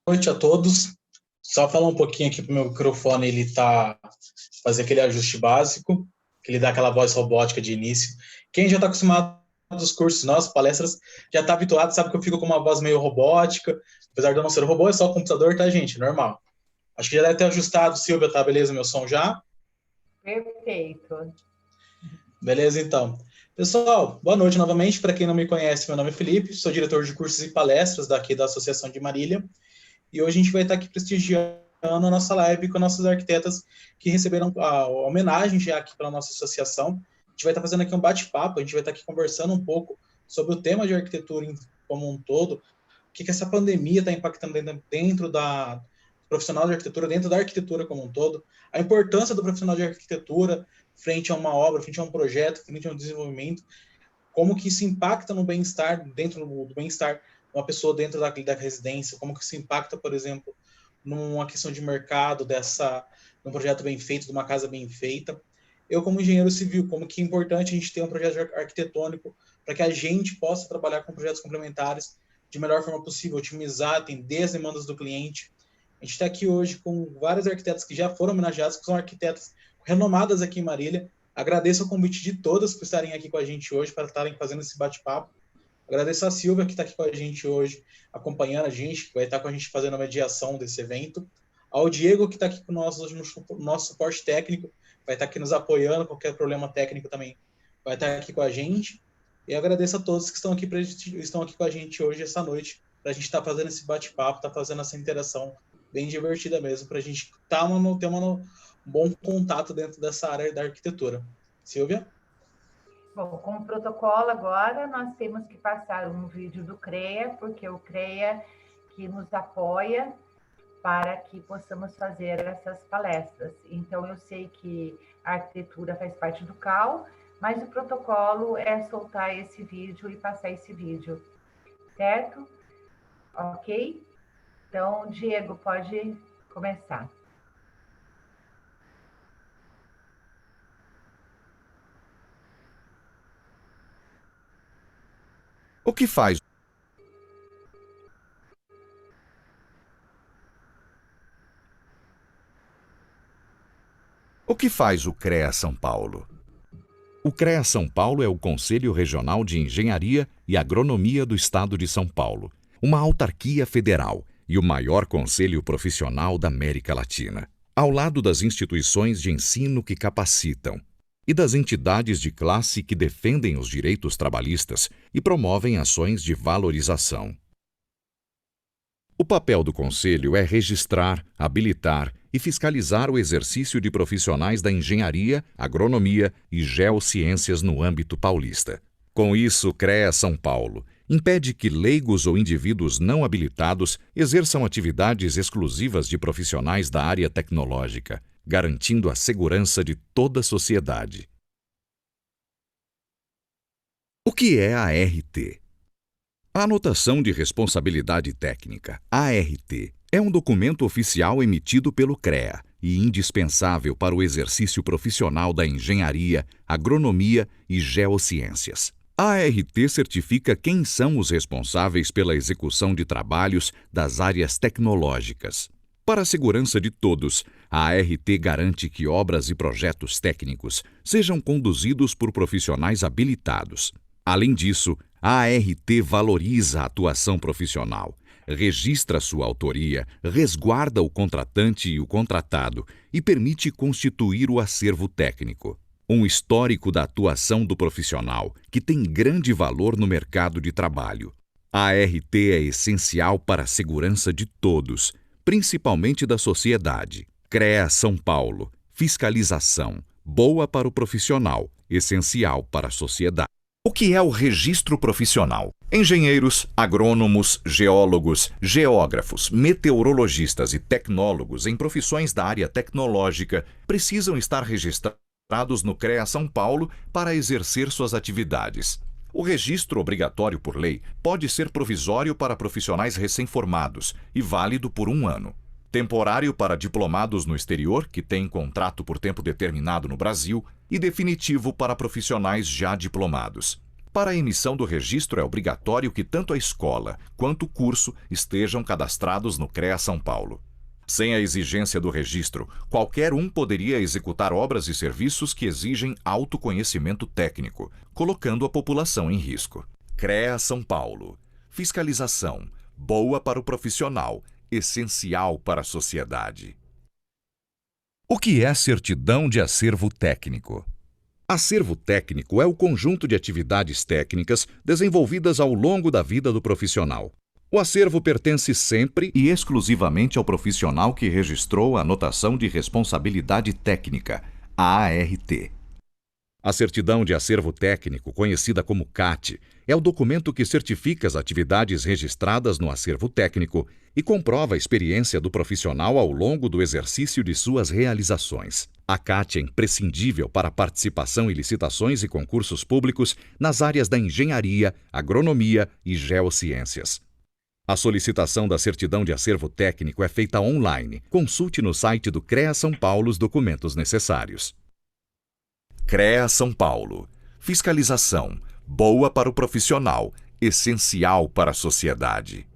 Noite a todos. Só falar um pouquinho aqui pro meu microfone, ele tá fazer aquele ajuste básico, que ele dá aquela voz robótica de início. Quem já está acostumado dos cursos nossos, palestras, já está habituado, sabe que eu fico com uma voz meio robótica, apesar de eu não ser robô, é só o computador, tá, gente? Normal. Acho que já deve ter ajustado, Silvia, tá beleza meu som já? Perfeito. Beleza, então. Pessoal, boa noite novamente. Para quem não me conhece, meu nome é Felipe, sou diretor de cursos e palestras daqui da Associação de Marília. E hoje a gente vai estar aqui prestigiando a nossa live com nossas arquitetas que receberam a homenagem já aqui para a nossa associação. A gente vai estar fazendo aqui um bate-papo, a gente vai estar aqui conversando um pouco sobre o tema de arquitetura como um todo, o que essa pandemia está impactando dentro da profissional de arquitetura, dentro da arquitetura como um todo, a importância do profissional de arquitetura frente a uma obra, frente a um projeto, frente a um desenvolvimento, como que isso impacta no bem-estar, dentro do bem-estar uma pessoa dentro da residência, como que isso impacta, por exemplo, numa questão de mercado num projeto bem feito, de uma casa bem feita. Eu, como engenheiro civil, como que é importante a gente ter um projeto arquitetônico para que a gente possa trabalhar com projetos complementares de melhor forma possível, otimizar, atender as demandas do cliente. A gente está aqui hoje com vários arquitetos que já foram homenageados, que são arquitetas renomadas aqui em Marília. Agradeço o convite de todas por estarem aqui com a gente hoje, para estarem fazendo esse bate-papo. Agradeço a Silvia, que está aqui com a gente hoje, acompanhando a gente, que vai estar com a gente fazendo a mediação desse evento. Ao Diego, que está aqui com nós hoje no nosso suporte técnico, vai estar aqui nos apoiando, qualquer problema técnico também vai estar aqui com a gente. E agradeço a todos que estão aqui com a gente hoje, essa noite, para a gente estar fazendo esse bate-papo, estar fazendo essa interação bem divertida mesmo, para a gente ter um bom contato dentro dessa área da arquitetura. Silvia? Bom, como protocolo agora, nós temos que passar um vídeo do CREA, porque o CREA que nos apoia para que possamos fazer essas palestras. Então, eu sei que a arquitetura faz parte do CAL, mas o protocolo é soltar esse vídeo e passar esse vídeo, certo? Ok? Então, Diego, pode começar. O que faz? O que faz o CREA São Paulo? O CREA São Paulo é o Conselho Regional de Engenharia e Agronomia do Estado de São Paulo, uma autarquia federal e o maior conselho profissional da América Latina, ao lado das instituições de ensino que capacitam e das entidades de classe que defendem os direitos trabalhistas e promovem ações de valorização. O papel do Conselho é registrar, habilitar e fiscalizar o exercício de profissionais da engenharia, agronomia e geociências no âmbito paulista. Com isso, o CREA São Paulo impede que leigos ou indivíduos não habilitados exerçam atividades exclusivas de profissionais da área tecnológica, garantindo a segurança de toda a sociedade. O que é a ART? A Anotação de Responsabilidade Técnica, ART, é um documento oficial emitido pelo CREA e indispensável para o exercício profissional da engenharia, agronomia e geociências. A ART certifica quem são os responsáveis pela execução de trabalhos das áreas tecnológicas. Para a segurança de todos, a ART garante que obras e projetos técnicos sejam conduzidos por profissionais habilitados. Além disso, a ART valoriza a atuação profissional, registra sua autoria, resguarda o contratante e o contratado e permite constituir o acervo técnico. Um histórico da atuação do profissional, que tem grande valor no mercado de trabalho. A ART é essencial para a segurança de todos, principalmente da sociedade. CREA São Paulo. Fiscalização. Boa para o profissional, essencial para a sociedade. O que é o registro profissional? Engenheiros, agrônomos, geólogos, geógrafos, meteorologistas e tecnólogos em profissões da área tecnológica precisam estar registrados no CREA São Paulo para exercer suas atividades. O registro obrigatório por lei pode ser provisório para profissionais recém-formados e válido por 1 ano. Temporário para diplomados no exterior, que têm contrato por tempo determinado no Brasil, e definitivo para profissionais já diplomados. Para a emissão do registro é obrigatório que tanto a escola quanto o curso estejam cadastrados no CREA São Paulo. Sem a exigência do registro, qualquer um poderia executar obras e serviços que exigem autoconhecimento técnico, colocando a população em risco. CREA São Paulo. Fiscalização. Boa para o profissional, essencial para a sociedade. O que é certidão de acervo técnico? Acervo técnico é o conjunto de atividades técnicas desenvolvidas ao longo da vida do profissional. O acervo pertence sempre e exclusivamente ao profissional que registrou a anotação de responsabilidade técnica, a ART. A certidão de acervo técnico, conhecida como CAT, é o documento que certifica as atividades registradas no acervo técnico e comprova a experiência do profissional ao longo do exercício de suas realizações. A CAT é imprescindível para a participação em licitações e concursos públicos nas áreas da engenharia, agronomia e geociências. A solicitação da certidão de acervo técnico é feita online. Consulte no site do CREA São Paulo os documentos necessários. CREA São Paulo. Fiscalização. Boa para o profissional, essencial para a sociedade.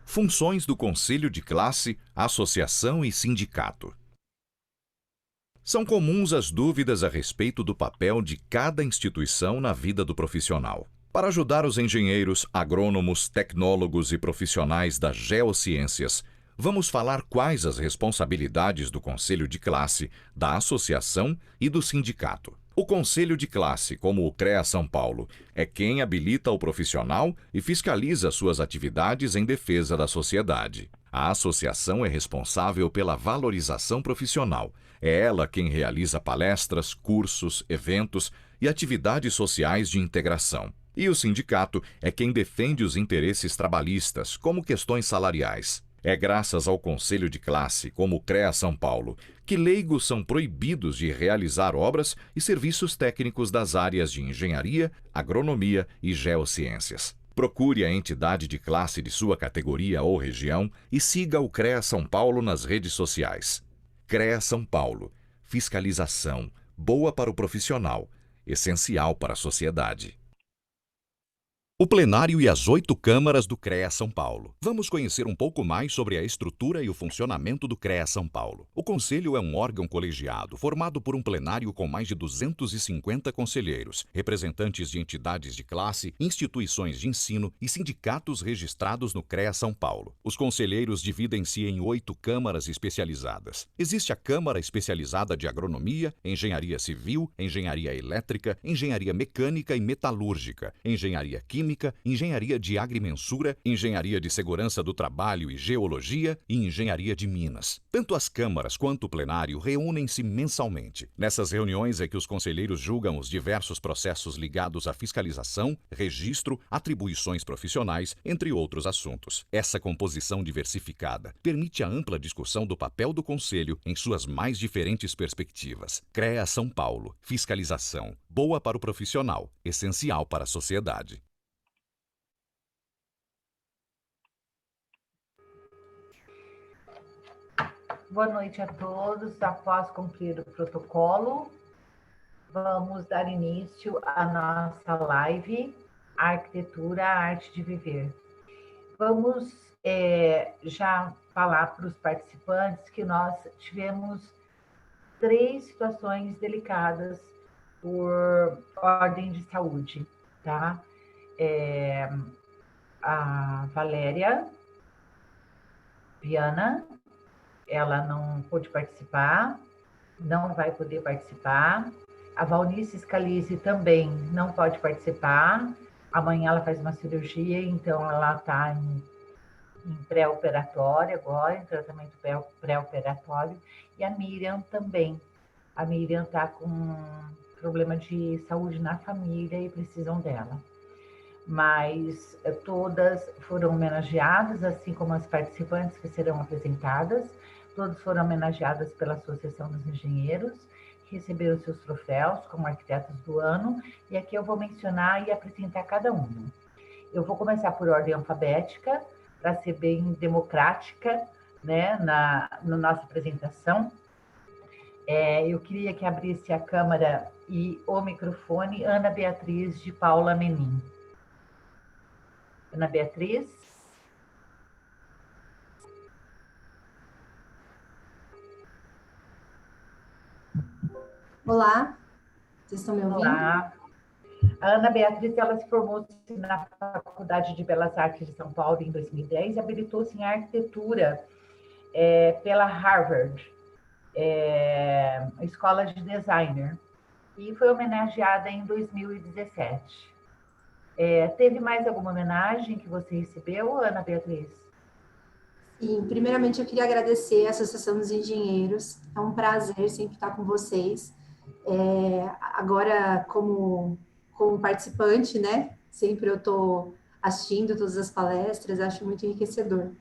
Funções do Conselho de Classe, Associação e Sindicato. São comuns as dúvidas a respeito do papel de cada instituição na vida do profissional. Para ajudar os engenheiros, agrônomos, tecnólogos e profissionais das geociências, vamos falar quais as responsabilidades do Conselho de Classe, da Associação e do Sindicato. O Conselho de Classe, como o CREA São Paulo, é quem habilita o profissional e fiscaliza suas atividades em defesa da sociedade. A associação é responsável pela valorização profissional. É ela quem realiza palestras, cursos, eventos e atividades sociais de integração. E o sindicato é quem defende os interesses trabalhistas, como questões salariais. É graças ao Conselho de Classe, como o CREA São Paulo, que leigos são proibidos de realizar obras e serviços técnicos das áreas de engenharia, agronomia e geociências. Procure a entidade de classe de sua categoria ou região e siga o CREA São Paulo nas redes sociais. CREA São Paulo. Fiscalização. Boa para o profissional. Essencial para a sociedade. O plenário e as 8 câmaras do CREA São Paulo. Vamos conhecer um pouco mais sobre a estrutura e o funcionamento do CREA São Paulo. O Conselho é um órgão colegiado formado por um plenário com mais de 250 conselheiros, representantes de entidades de classe, instituições de ensino e sindicatos registrados no CREA São Paulo. Os conselheiros dividem-se em 8 câmaras especializadas. Existe a Câmara Especializada de Agronomia, Engenharia Civil, Engenharia Elétrica, Engenharia Mecânica e Metalúrgica, Engenharia Química, Engenharia de Agrimensura, Engenharia de Segurança do Trabalho e Geologia e Engenharia de Minas. Tanto as câmaras quanto o plenário reúnem-se mensalmente. Nessas reuniões é que os conselheiros julgam os diversos processos ligados à fiscalização, registro, atribuições profissionais, entre outros assuntos. Essa composição diversificada permite a ampla discussão do papel do Conselho em suas mais diferentes perspectivas. CREA São Paulo. Fiscalização. Boa para o profissional, essencial para a sociedade. Boa noite a todos. Após cumprir o protocolo, vamos dar início à nossa live Arquitetura, a Arte de Viver. Vamos já falar para os participantes que nós tivemos 3 situações delicadas por ordem de saúde, tá? A Valéria Viana, ela não pôde participar, não vai poder participar. A Valnice Scalise também não pode participar. Amanhã ela faz uma cirurgia, então ela está em pré-operatório agora, em tratamento pré-operatório. E a Miriam também. A Miriam está com problema de saúde na família e precisam dela. Mas todas foram homenageadas, assim como as participantes que serão apresentadas. Todas foram homenageadas pela Associação dos Engenheiros, que receberam seus troféus como arquitetos do ano, e aqui eu vou mencionar e apresentar cada uma. Eu vou começar por ordem alfabética, para ser bem democrática, né, na nossa apresentação. Eu queria que abrisse a câmera e o microfone, Ana Beatriz de Paula Menin. Ana Beatriz? Olá, vocês estão me ouvindo? Olá. A Ana Beatriz, ela se formou na Faculdade de Belas Artes de São Paulo em 2010 e habilitou-se em arquitetura pela Harvard, Escola de Designer, e foi homenageada em 2017. Teve mais alguma homenagem que você recebeu, Ana Beatriz? Sim, primeiramente eu queria agradecer a Associação dos Engenheiros, é um prazer sempre estar com vocês. Agora, como participante, né? Sempre eu estou assistindo todas as palestras, acho muito enriquecedor.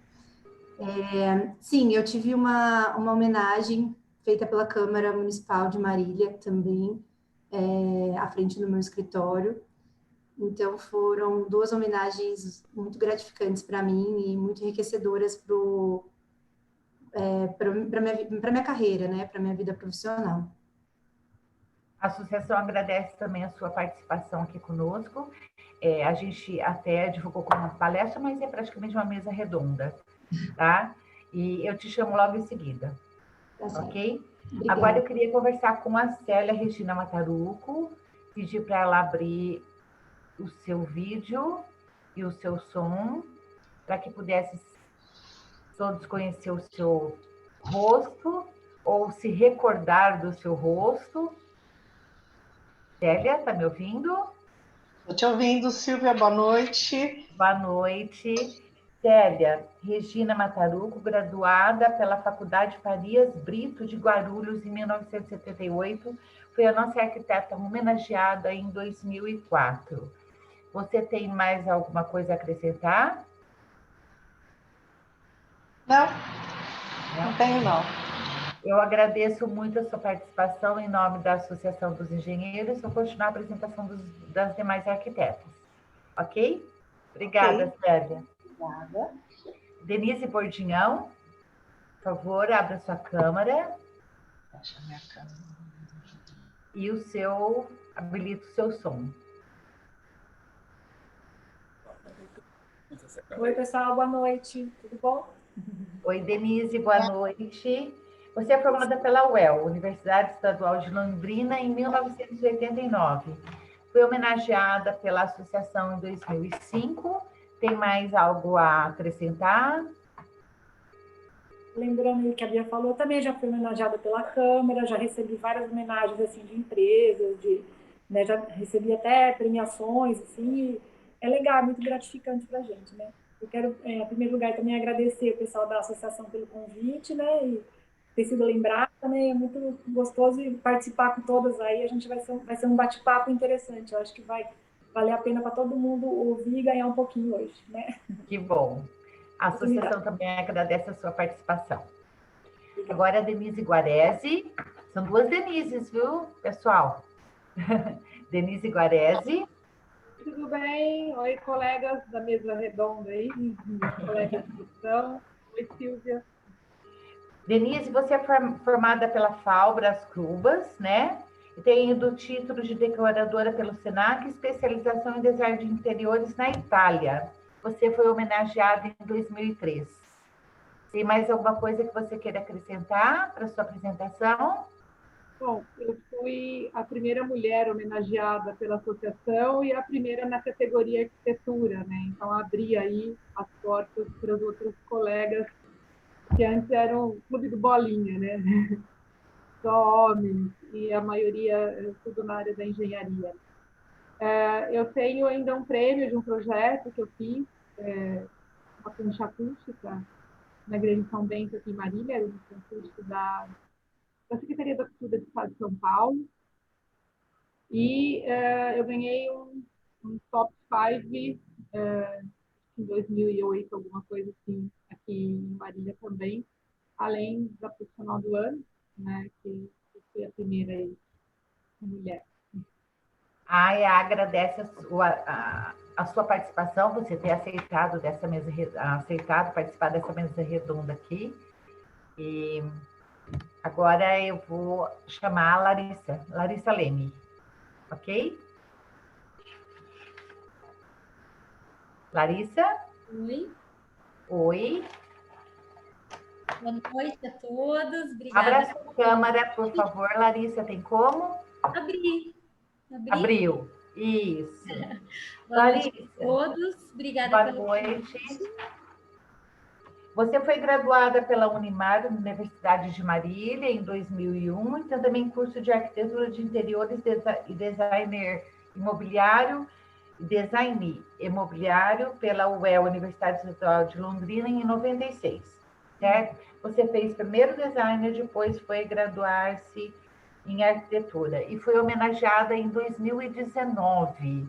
Sim, eu tive uma homenagem feita pela Câmara Municipal de Marília também, à frente do meu escritório. Então, foram duas homenagens muito gratificantes para mim e muito enriquecedoras para minha carreira, né? Para minha vida profissional. A associação agradece também a sua participação aqui conosco. A gente até divulgou como uma palestra, mas é praticamente uma mesa redonda, tá? E eu te chamo logo em seguida, ok? Obrigada. Agora eu queria conversar com a Célia Regina Mataruco, pedir para ela abrir o seu vídeo e o seu som, para que pudesse todos conhecer o seu rosto, ou se recordar do seu rosto. Célia, está me ouvindo? Estou te ouvindo, Silvia, boa noite. Boa noite. Célia Regina Mataruco, graduada pela Faculdade Farias Brito de Guarulhos em 1978, foi a nossa arquiteta homenageada em 2004. Você tem mais alguma coisa a acrescentar? Não tenho, não. Eu agradeço muito a sua participação em nome da Associação dos Engenheiros. Vou continuar a apresentação das demais arquitetas. Ok? Obrigada, okay. Célia. Obrigada. Denise Bordinhão, por favor, abra sua câmera. Fecha a minha câmera. E habilita o seu som. Oi, pessoal, boa noite. Tudo bom? Oi, Denise, boa noite. Você é formada pela UEL, Universidade Estadual de Londrina, em 1989. Foi homenageada pela associação em 2005. Tem mais algo a acrescentar? Lembrando que a Bia falou, também já fui homenageada pela Câmara, já recebi várias homenagens assim, de empresas, né, já recebi até premiações, assim, é legal, é muito gratificante para a gente, né? Eu quero, em primeiro lugar, também agradecer o pessoal da associação pelo convite, né? E ter sido lembrada, né? É muito gostoso participar com todas aí. A gente vai ser um bate-papo interessante. Eu acho que vai valer a pena para todo mundo ouvir e ganhar um pouquinho hoje, né? Que bom. A associação também agradece a sua participação. Agora a Denise Guarese. São duas Denises, viu, pessoal? Denise Guarese. Tudo bem? Oi, colegas da mesa redonda aí, colegas de discussão. Oi, Silvia. Denise, você é formada pela FAO Brás Cubas, né? E tem o título de decoradora pelo SENAC, especialização em design de interiores na Itália. Você foi homenageada em 2003. Tem mais alguma coisa que você queira acrescentar para a sua apresentação? Bom, eu fui a primeira mulher homenageada pela associação e a primeira na categoria arquitetura, né? Então, abri aí as portas para os outros colegas que antes eram o clube do Bolinha, né? Só homens, e a maioria tudo na área da engenharia. Eu tenho ainda um prêmio de um projeto que eu fiz, uma concha acústica, na Igreja de São Bento, aqui em Marília, era uma concha acústica da Secretaria da Cultura do Estado de São Paulo. E eu ganhei um top 5 em 2008, alguma coisa assim, aqui em Marília também, além da profissional do ano, né, que foi a primeira aí, mulher. Agradece a sua participação, você ter aceitado participar dessa mesa redonda aqui. E Agora eu vou chamar a Larissa Leme, ok? Larissa? Oi. Oi. Boa noite a todos. Abra Obrigada. a sua câmera, por favor, Larissa. Tem como? Abri. Abriu. Isso. Boa Larissa. noite a todos. Obrigada Boa pelo noite. convite. Você foi graduada pela Unimar, Universidade de Marília, em 2001, e tem também curso de arquitetura de interiores e designer imobiliário, design imobiliário pela UEL, Universidade Estadual de Londrina, em 96, certo? Você fez primeiro designer, depois foi graduar-se em arquitetura e foi homenageada em 2019.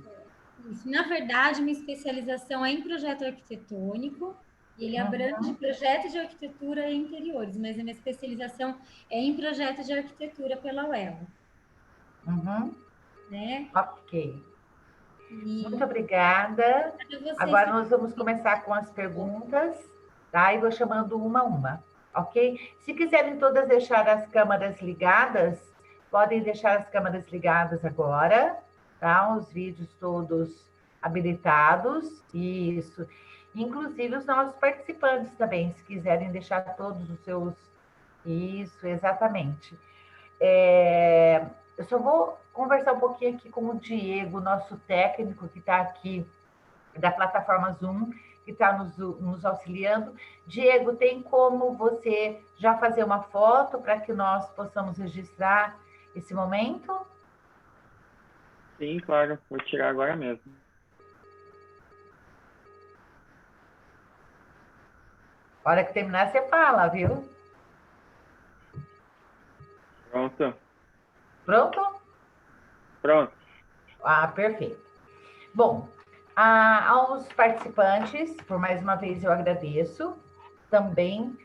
Isso. Na verdade, minha especialização é em projeto arquitetônico, e ele abrange projetos de arquitetura e interiores, mas a minha especialização é em projetos de arquitetura pela UEL. Né? Ok. Muito obrigada. Agora nós vamos começar com as perguntas, tá? E vou chamando uma a uma, ok? Se quiserem todas deixar as câmeras ligadas, podem deixar as câmeras ligadas agora, tá? Os vídeos todos habilitados, isso. Inclusive os nossos participantes também, se quiserem deixar todos os seus... Isso, exatamente. Eu só vou conversar um pouquinho aqui com o Diego, nosso técnico que está aqui da plataforma Zoom, que está nos auxiliando. Diego, tem como você já fazer uma foto para que nós possamos registrar esse momento? Sim, claro. Vou tirar agora mesmo. A hora que terminar, você fala, viu? Pronto. Pronto? Pronto. Ah, perfeito. Bom, aos participantes, por mais uma vez eu agradeço. Também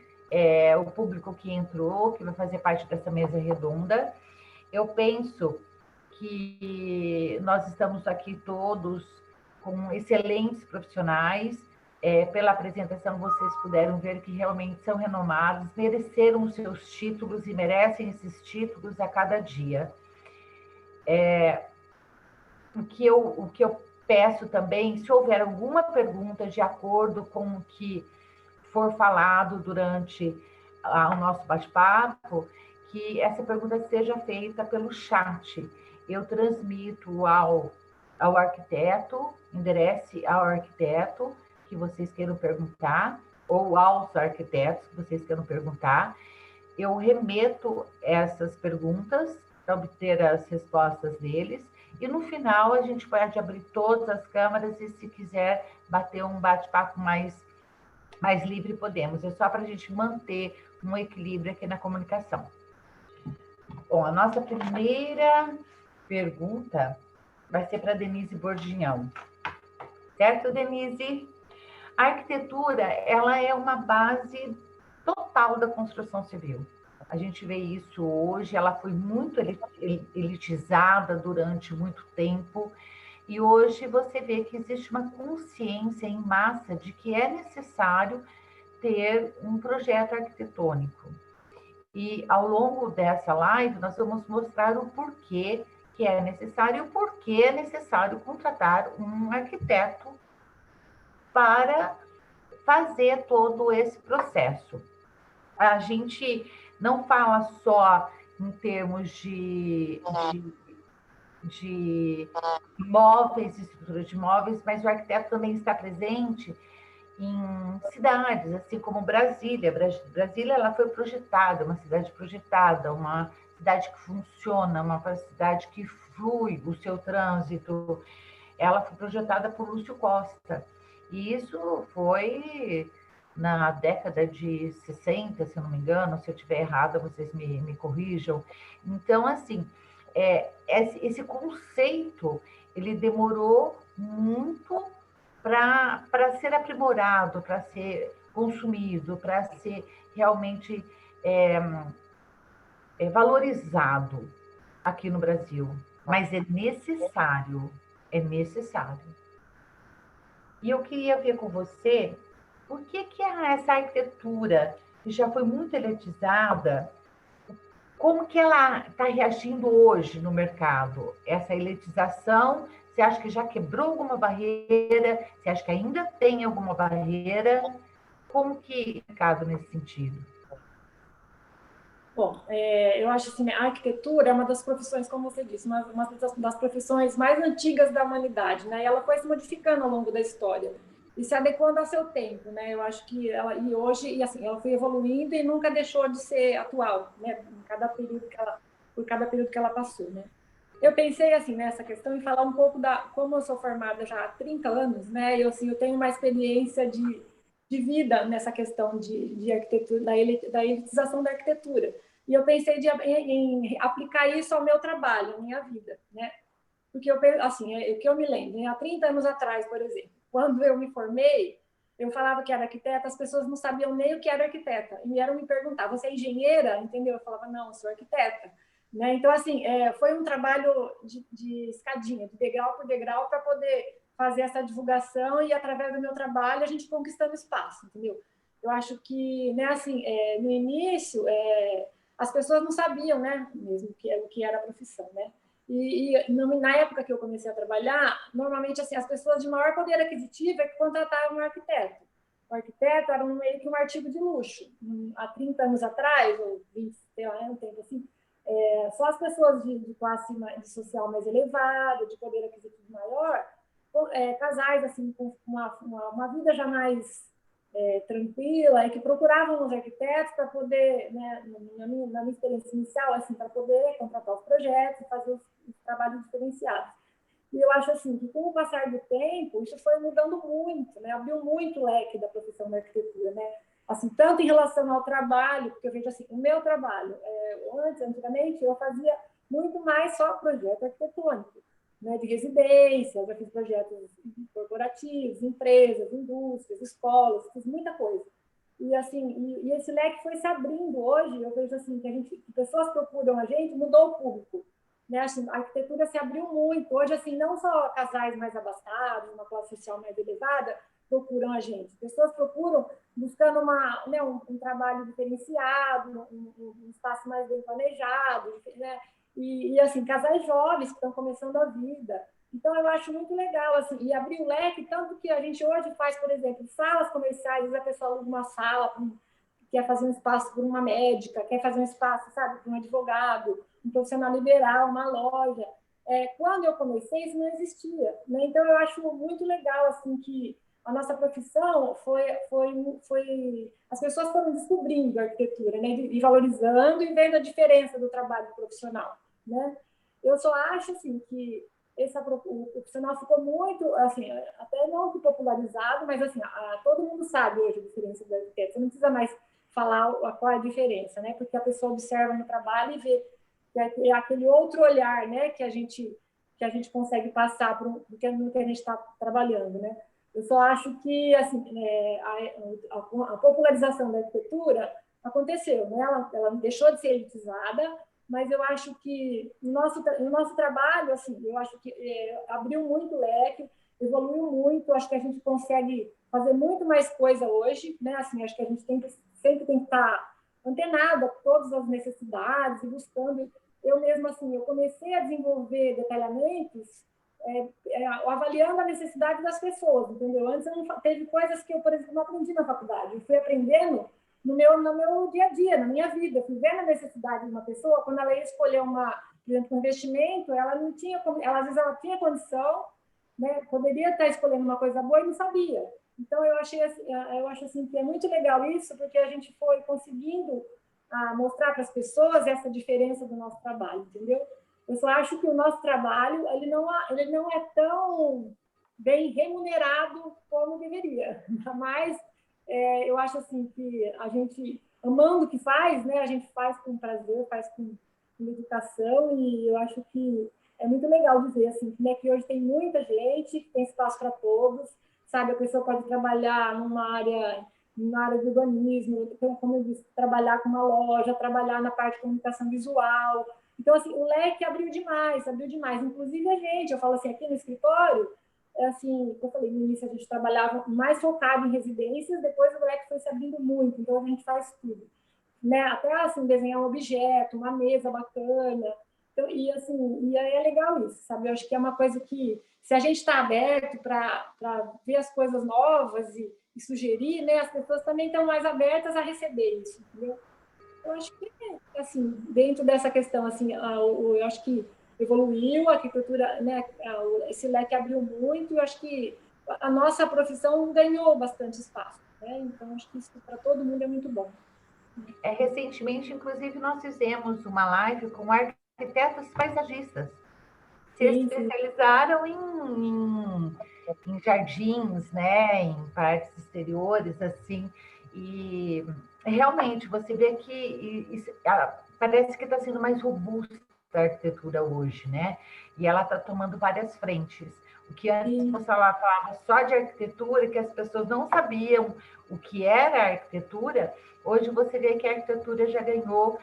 o público que entrou, que vai fazer parte dessa mesa redonda. Eu penso que nós estamos aqui todos com excelentes profissionais. Pela apresentação, vocês puderam ver que realmente são renomados, mereceram os seus títulos e merecem esses títulos a cada dia. O que eu peço também, se houver alguma pergunta de acordo com o que for falado durante o nosso bate-papo, que essa pergunta seja feita pelo chat. Eu transmito ao arquiteto, enderece ao arquiteto que vocês queiram perguntar, ou aos arquitetos que vocês queiram perguntar. Eu remeto essas perguntas para obter as respostas deles, e no final a gente pode abrir todas as câmeras e se quiser bater um bate-papo mais livre, podemos. É só para a gente manter um equilíbrio aqui na comunicação. Bom, a nossa primeira pergunta vai ser para Denise Bordignon. Certo, Denise? A arquitetura, ela é uma base total da construção civil. A gente vê isso hoje, ela foi muito elitizada durante muito tempo, e hoje você vê que existe uma consciência em massa de que é necessário ter um projeto arquitetônico. E ao longo dessa live, nós vamos mostrar o porquê que é necessário e o porquê é necessário contratar um arquiteto para fazer todo esse processo. A gente não fala só em termos de imóveis, estrutura de imóveis, mas o arquiteto também está presente em cidades, assim como Brasília. Brasília, ela foi projetada, uma cidade projetada, uma cidade que funciona, uma cidade que flui o seu trânsito. Ela foi projetada por Lúcio Costa. E isso foi na década de 60, se eu não me engano. Se eu estiver errada, vocês me corrijam. Então, assim, esse conceito, ele demorou muito para ser aprimorado, para ser consumido, para ser realmente valorizado aqui no Brasil. Mas é necessário, é necessário. E eu queria ver com você, por que essa arquitetura, que já foi muito elitizada, Como que ela está reagindo hoje no mercado? Essa elitização, você acha que já quebrou alguma barreira? Você acha que ainda tem alguma barreira? Como que é o mercado nesse sentido? Bom, eu acho assim, a arquitetura é uma das profissões, como você disse, uma das profissões mais antigas da humanidade, né? E ela foi se modificando ao longo da história e se adequando ao seu tempo, né? Eu acho que ela, e hoje, e assim, ela foi evoluindo e nunca deixou de ser atual, né? Por cada período que ela passou, né? Eu pensei assim nessa questão e falar um pouco da como eu sou formada já há 30 anos, né? Eu assim, eu tenho uma experiência de vida nessa questão de arquitetura, da elitização da arquitetura. E eu pensei em aplicar isso ao meu trabalho, à minha vida, né? Porque eu assim, o que eu me lembro, há 30 anos atrás, por exemplo, quando eu me formei, eu falava que era arquiteta, as pessoas não sabiam nem o que era arquiteta. E vieram me perguntar: "Você é engenheira?" Entendeu? Eu falava: "Não, eu sou arquiteta." Né? Então, assim, foi um trabalho de escadinha, de degrau por degrau, para poder fazer essa divulgação e, através do meu trabalho, a gente conquistando espaço, entendeu? Eu acho que, né, assim, no início, as pessoas não sabiam, né, mesmo o que era a profissão, né? Na época que eu comecei a trabalhar, normalmente, assim, as pessoas de maior poder aquisitivo é que contratavam um arquiteto. O arquiteto era meio que um artigo de luxo. Há 30 anos atrás, ou 20, sei lá, um tempo assim, só as pessoas de classe de social mais elevada, de poder aquisitivo maior, casais assim com uma vida já mais tranquila, e que procuravam os arquitetos para poder, né, na minha experiência inicial, assim, para poder contratar os projetos e fazer os trabalhos diferenciados. E eu acho assim que, com o passar do tempo, isso foi mudando muito, né? Abriu muito o leque da profissão da arquitetura, né? Assim, tanto em relação ao trabalho, porque eu vejo assim, o meu trabalho, antigamente, eu fazia muito mais só projeto arquitetônico, né? De residência, eu já fiz projetos corporativos, empresas, indústrias, escolas, fiz muita coisa. E assim, e esse leque foi se abrindo hoje. Eu vejo assim que pessoas procuram a gente, mudou o público, né? Assim, a arquitetura se abriu muito. Hoje, assim, não só casais mais abastados, uma classe social mais elevada, procuram a gente. Pessoas procuram buscando um trabalho diferenciado, um espaço mais bem planejado, né? E, assim, casais jovens que estão começando a vida. Então, eu acho muito legal, assim, e abrir o leque, tanto que a gente hoje faz, por exemplo, salas comerciais. Às vezes a pessoa aluga uma sala, quer fazer um espaço para uma médica, quer fazer um espaço, sabe, para um advogado, um profissional liberal, uma loja. Quando eu comecei, isso não existia, né? Então, eu acho muito legal, assim, que a nossa profissão as pessoas foram descobrindo a arquitetura, né? E valorizando e vendo a diferença do trabalho profissional, né? Eu só acho, assim, que o profissional ficou muito, assim, até não popularizado, mas, assim, todo mundo sabe hoje a diferença do arquiteto. Você não precisa mais falar qual é a diferença, né? Porque a pessoa observa no trabalho e vê que é aquele outro olhar, né? Que a gente consegue passar no que a gente está trabalhando, né? Eu só acho que, assim, a popularização da arquitetura aconteceu, né? Ela deixou de ser elitizada, mas eu acho que no nosso trabalho, assim, eu acho que abriu muito o leque, evoluiu muito. Acho que a gente consegue fazer muito mais coisa hoje, né? Assim, acho que a gente sempre tem que estar antenado a todas as necessidades e buscando. Eu mesma, assim, eu comecei a desenvolver detalhamentos avaliando a necessidade das pessoas, entendeu? Antes teve coisas que eu, por exemplo, não aprendi na faculdade. Eu fui aprendendo no meu dia a dia, na minha vida. Eu fui vendo a necessidade de uma pessoa. Quando ela ia escolher por exemplo, um investimento, ela não tinha, às vezes ela tinha condição, né? Poderia estar escolhendo uma coisa boa e não sabia. Então, eu acho assim que é muito legal isso, porque a gente foi conseguindo mostrar para as pessoas essa diferença do nosso trabalho, entendeu? Eu só acho que o nosso trabalho ele não é tão bem remunerado como deveria, mas eu acho assim que a gente, amando o que faz, né, a gente faz com prazer, faz com dedicação, e eu acho que é muito legal dizer assim, né, que hoje tem muita gente, que tem espaço para todos, sabe? A pessoa pode trabalhar na área de urbanismo, como eu disse, trabalhar com uma loja, trabalhar na parte de comunicação visual. Então, assim, o leque abriu demais. Inclusive a gente, eu falo assim, aqui no escritório, assim, como eu falei, no início a gente trabalhava mais focado em residências, depois o leque foi se abrindo muito, então a gente faz tudo. né? Até assim, desenhar um objeto, uma mesa bacana. Então, e assim, e aí é legal isso, sabe? Eu acho que é uma coisa que, se a gente está aberto para ver as coisas novas e sugerir, né? As pessoas também estão mais abertas a receber isso, entendeu? Eu acho que, assim, dentro dessa questão, assim, eu acho que evoluiu, a arquitetura, né? Esse leque abriu muito, e eu acho que a nossa profissão ganhou bastante espaço, né? Então, acho que isso para todo mundo é muito bom. Recentemente, inclusive, nós fizemos uma live com arquitetos paisagistas. Se especializaram em jardins, né, em parques exteriores, assim, e realmente você vê que parece que está sendo mais robusta a arquitetura hoje, né? E ela está tomando várias frentes. O que antes você falava só de arquitetura, que as pessoas não sabiam o que era a arquitetura, hoje você vê que a arquitetura já ganhou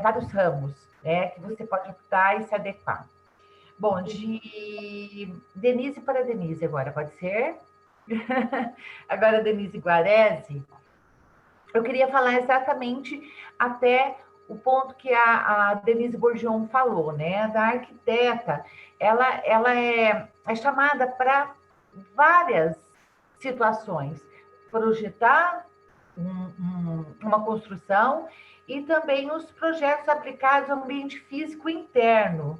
vários ramos, né, que você pode optar e se adequar. Bom, de Denise para Denise agora, pode ser? Agora, Denise Guarese, eu queria falar exatamente até o ponto que a Denise Bourgeon falou, né? Da arquiteta, ela é chamada para várias situações. Projetar uma construção e também os projetos aplicados ao ambiente físico interno.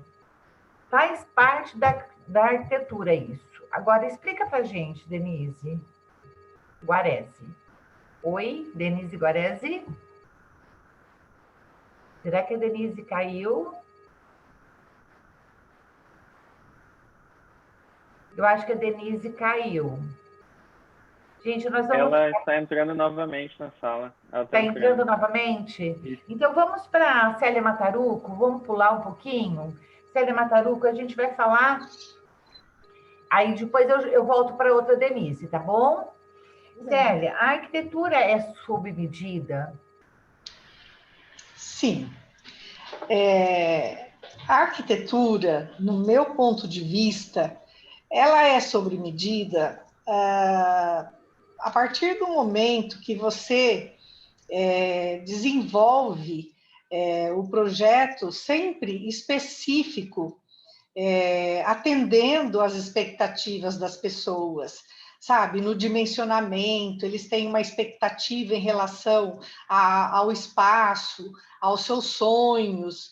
Faz parte da arquitetura isso. Agora, explica para a gente, Denise Guarese. Oi, Denise Guarese? Será que a Denise caiu? Eu acho que a Denise caiu. Gente, nós vamos... Ela está entrando novamente na sala. Está entrando novamente? Isso. Então, vamos para a Célia Mataruco? Vamos pular um pouquinho? Célia Mataruco, a gente vai falar... Aí depois eu volto para outra Denise, tá bom? Célia, a arquitetura é sob medida? Sim. A arquitetura, no meu ponto de vista, ela é sob medida a partir do momento que você desenvolve o projeto sempre específico, atendendo às expectativas das pessoas, sabe? No dimensionamento, eles têm uma expectativa em relação ao espaço, aos seus sonhos.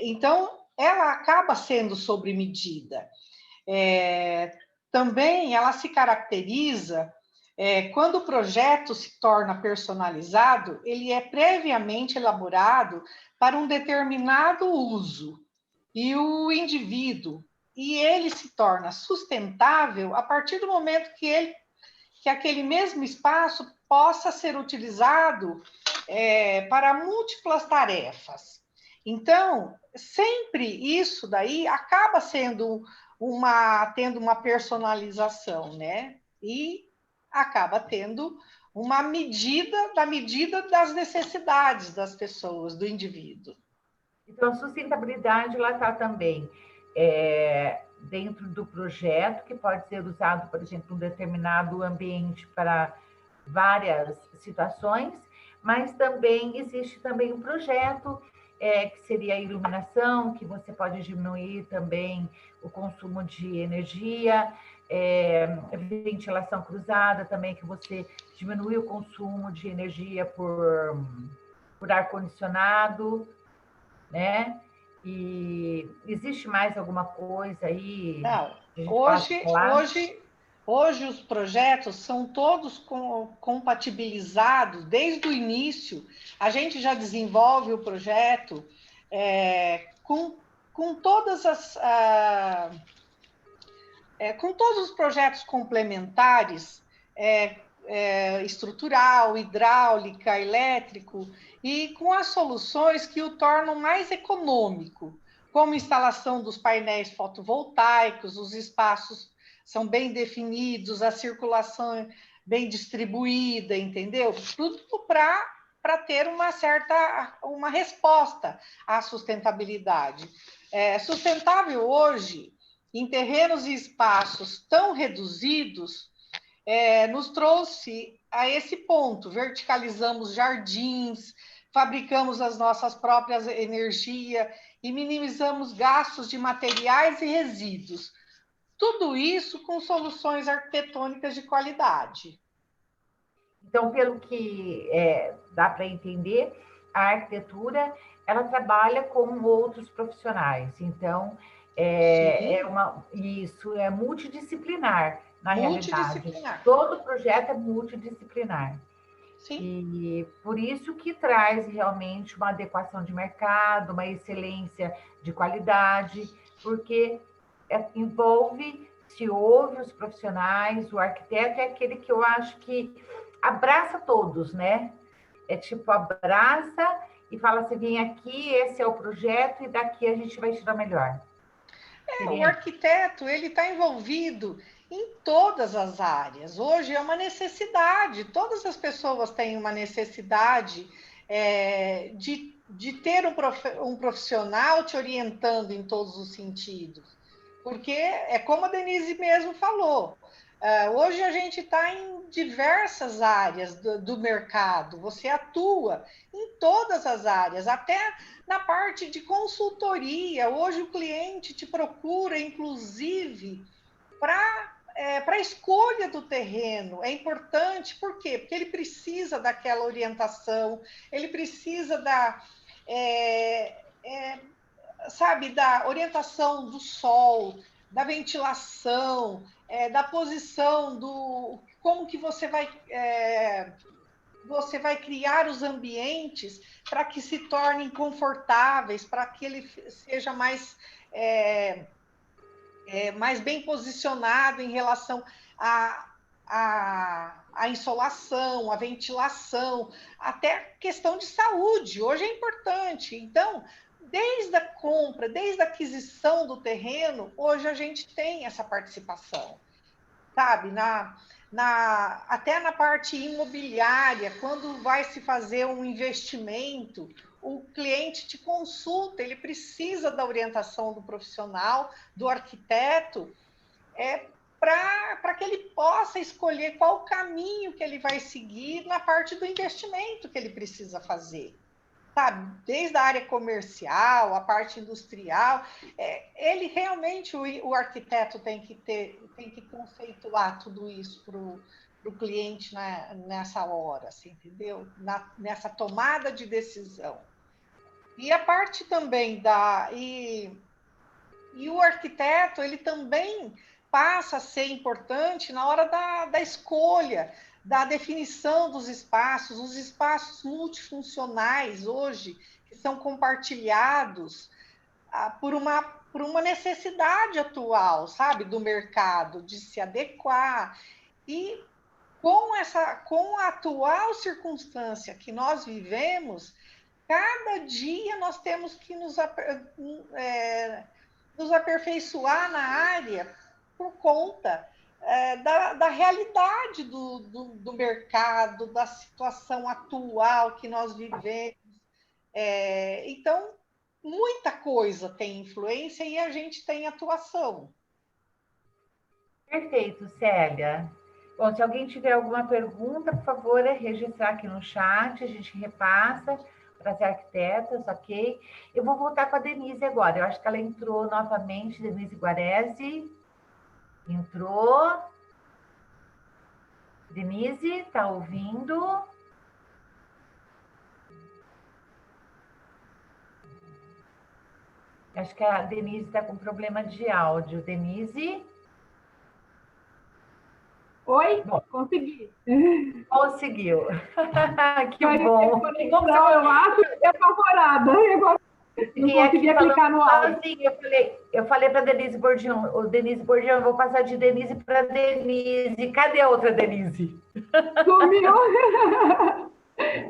Então, ela acaba sendo sobre medida. Também ela se caracteriza quando o projeto se torna personalizado, ele é previamente elaborado para um determinado uso. E o indivíduo, e ele se torna sustentável a partir do momento que aquele mesmo espaço possa ser utilizado para múltiplas tarefas. Então, sempre isso daí acaba tendo uma personalização, né? E acaba tendo uma medida das necessidades das pessoas, do indivíduo. Então, a sustentabilidade lá está também dentro do projeto, que pode ser usado, por exemplo, em um determinado ambiente para várias situações, mas também existe também um projeto que seria a iluminação, que você pode diminuir também o consumo de energia, ventilação cruzada também, que você diminui o consumo de energia por ar-condicionado, né? E existe mais alguma coisa aí? Não, hoje os projetos são todos compatibilizados desde o início. A gente já desenvolve o projeto com todas com todos os projetos complementares, estrutural, hidráulica, elétrico, e com as soluções que o tornam mais econômico, como instalação dos painéis fotovoltaicos, os espaços são bem definidos, a circulação é bem distribuída, entendeu? Tudo para ter uma resposta à sustentabilidade. Sustentável hoje, em terrenos e espaços tão reduzidos, nos trouxe a esse ponto. Verticalizamos jardins, fabricamos as nossas próprias energias e minimizamos gastos de materiais e resíduos. Tudo isso com soluções arquitetônicas de qualidade. Então, pelo que dá para entender, a arquitetura, ela trabalha com outros profissionais. Então, isso é multidisciplinar, na realidade. Todo projeto é multidisciplinar. Sim. E por isso que traz realmente uma adequação de mercado, uma excelência de qualidade, porque se ouve os profissionais, o arquiteto é aquele que eu acho que abraça todos, né? É tipo, abraça e fala assim, vem aqui, esse é o projeto e daqui a gente vai tirar melhor. O arquiteto, ele está envolvido em todas as áreas. Hoje é uma necessidade, todas as pessoas têm uma necessidade de ter um profissional te orientando em todos os sentidos. Porque é como a Denise mesmo falou, hoje a gente está em diversas áreas do mercado, você atua em todas as áreas, até na parte de consultoria. Hoje o cliente te procura, inclusive, para a escolha do terreno. É importante, por quê? Porque ele precisa daquela orientação, ele precisa da orientação do sol, da ventilação, da posição, como que você vai criar os ambientes para que se tornem confortáveis, para que ele seja mais bem posicionado em relação à insolação, à ventilação, até questão de saúde. Hoje é importante. Então, desde a compra, desde a aquisição do terreno, hoje a gente tem essa participação, sabe? Até na parte imobiliária, quando vai se fazer um investimento, o cliente te consulta, ele precisa da orientação do profissional, do arquiteto, para que ele possa escolher qual o caminho que ele vai seguir na parte do investimento que ele precisa fazer. Sabe? Desde a área comercial, a parte industrial, ele realmente, o arquiteto tem que conceituar tudo isso para o cliente nessa hora, assim, entendeu? Nessa tomada de decisão. E a parte também e o arquiteto, ele também passa a ser importante na hora da escolha, da definição dos espaços, os espaços multifuncionais hoje, que são compartilhados por uma necessidade atual, sabe, do mercado, de se adequar. E com a atual circunstância que nós vivemos, cada dia nós temos que nos aperfeiçoar na área por conta da realidade do mercado, da situação atual que nós vivemos. Então, muita coisa tem influência e a gente tem atuação. Perfeito, Célia. Bom, se alguém tiver alguma pergunta, por favor, registrar aqui no chat, a gente repassa para as arquitetas, ok? Eu vou voltar com a Denise agora. Eu acho que ela entrou novamente, Denise Guarese. Entrou. Denise, está ouvindo? Acho que a Denise está com problema de áudio. Denise? Oi? Bom, consegui. Conseguiu. Que bom. Conexão, eu acho que é apavorada. Agora não conseguia clicar no áudio. Eu falei para Denise Bordion, Denise Bordion, eu vou passar de Denise para Denise. Cadê a outra Denise? Sumiu.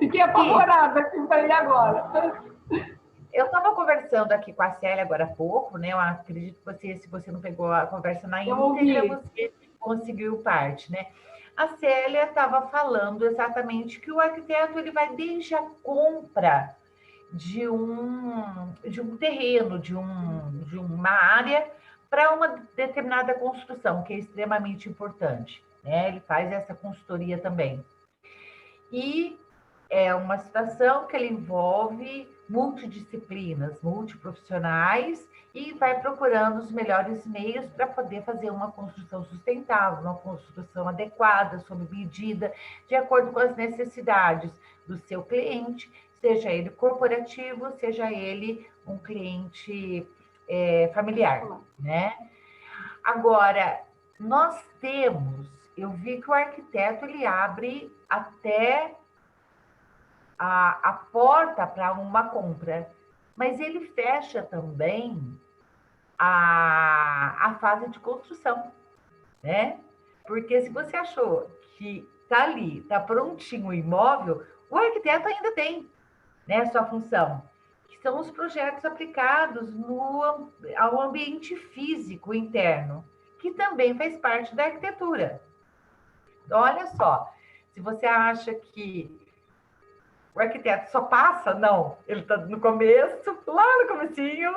Fiquei apavorada aqui, falei agora. Eu estava conversando aqui com a Célia agora há pouco, né? Eu acredito que se você não pegou a conversa na íntegra, você conseguiu parte, né? A Célia estava falando exatamente que o arquiteto ele vai desde a compra de um terreno, de uma área para uma determinada construção, que é extremamente importante, né? Ele faz essa consultoria também. E é uma situação que ele envolve multidisciplinas, multiprofissionais, e vai procurando os melhores meios para poder fazer uma construção sustentável, uma construção adequada, sob medida, de acordo com as necessidades do seu cliente, seja ele corporativo, seja ele um cliente familiar, né? Agora, eu vi que o arquiteto ele abre até a porta para uma compra, mas ele fecha também a fase de construção, né? Porque se você achou que está ali, está prontinho o imóvel, o arquiteto ainda tem, né, sua função, que são os projetos aplicados ao ambiente físico interno, que também faz parte da arquitetura. Então, olha só, se você acha que o arquiteto só passa, não, ele está no começo, lá no comecinho,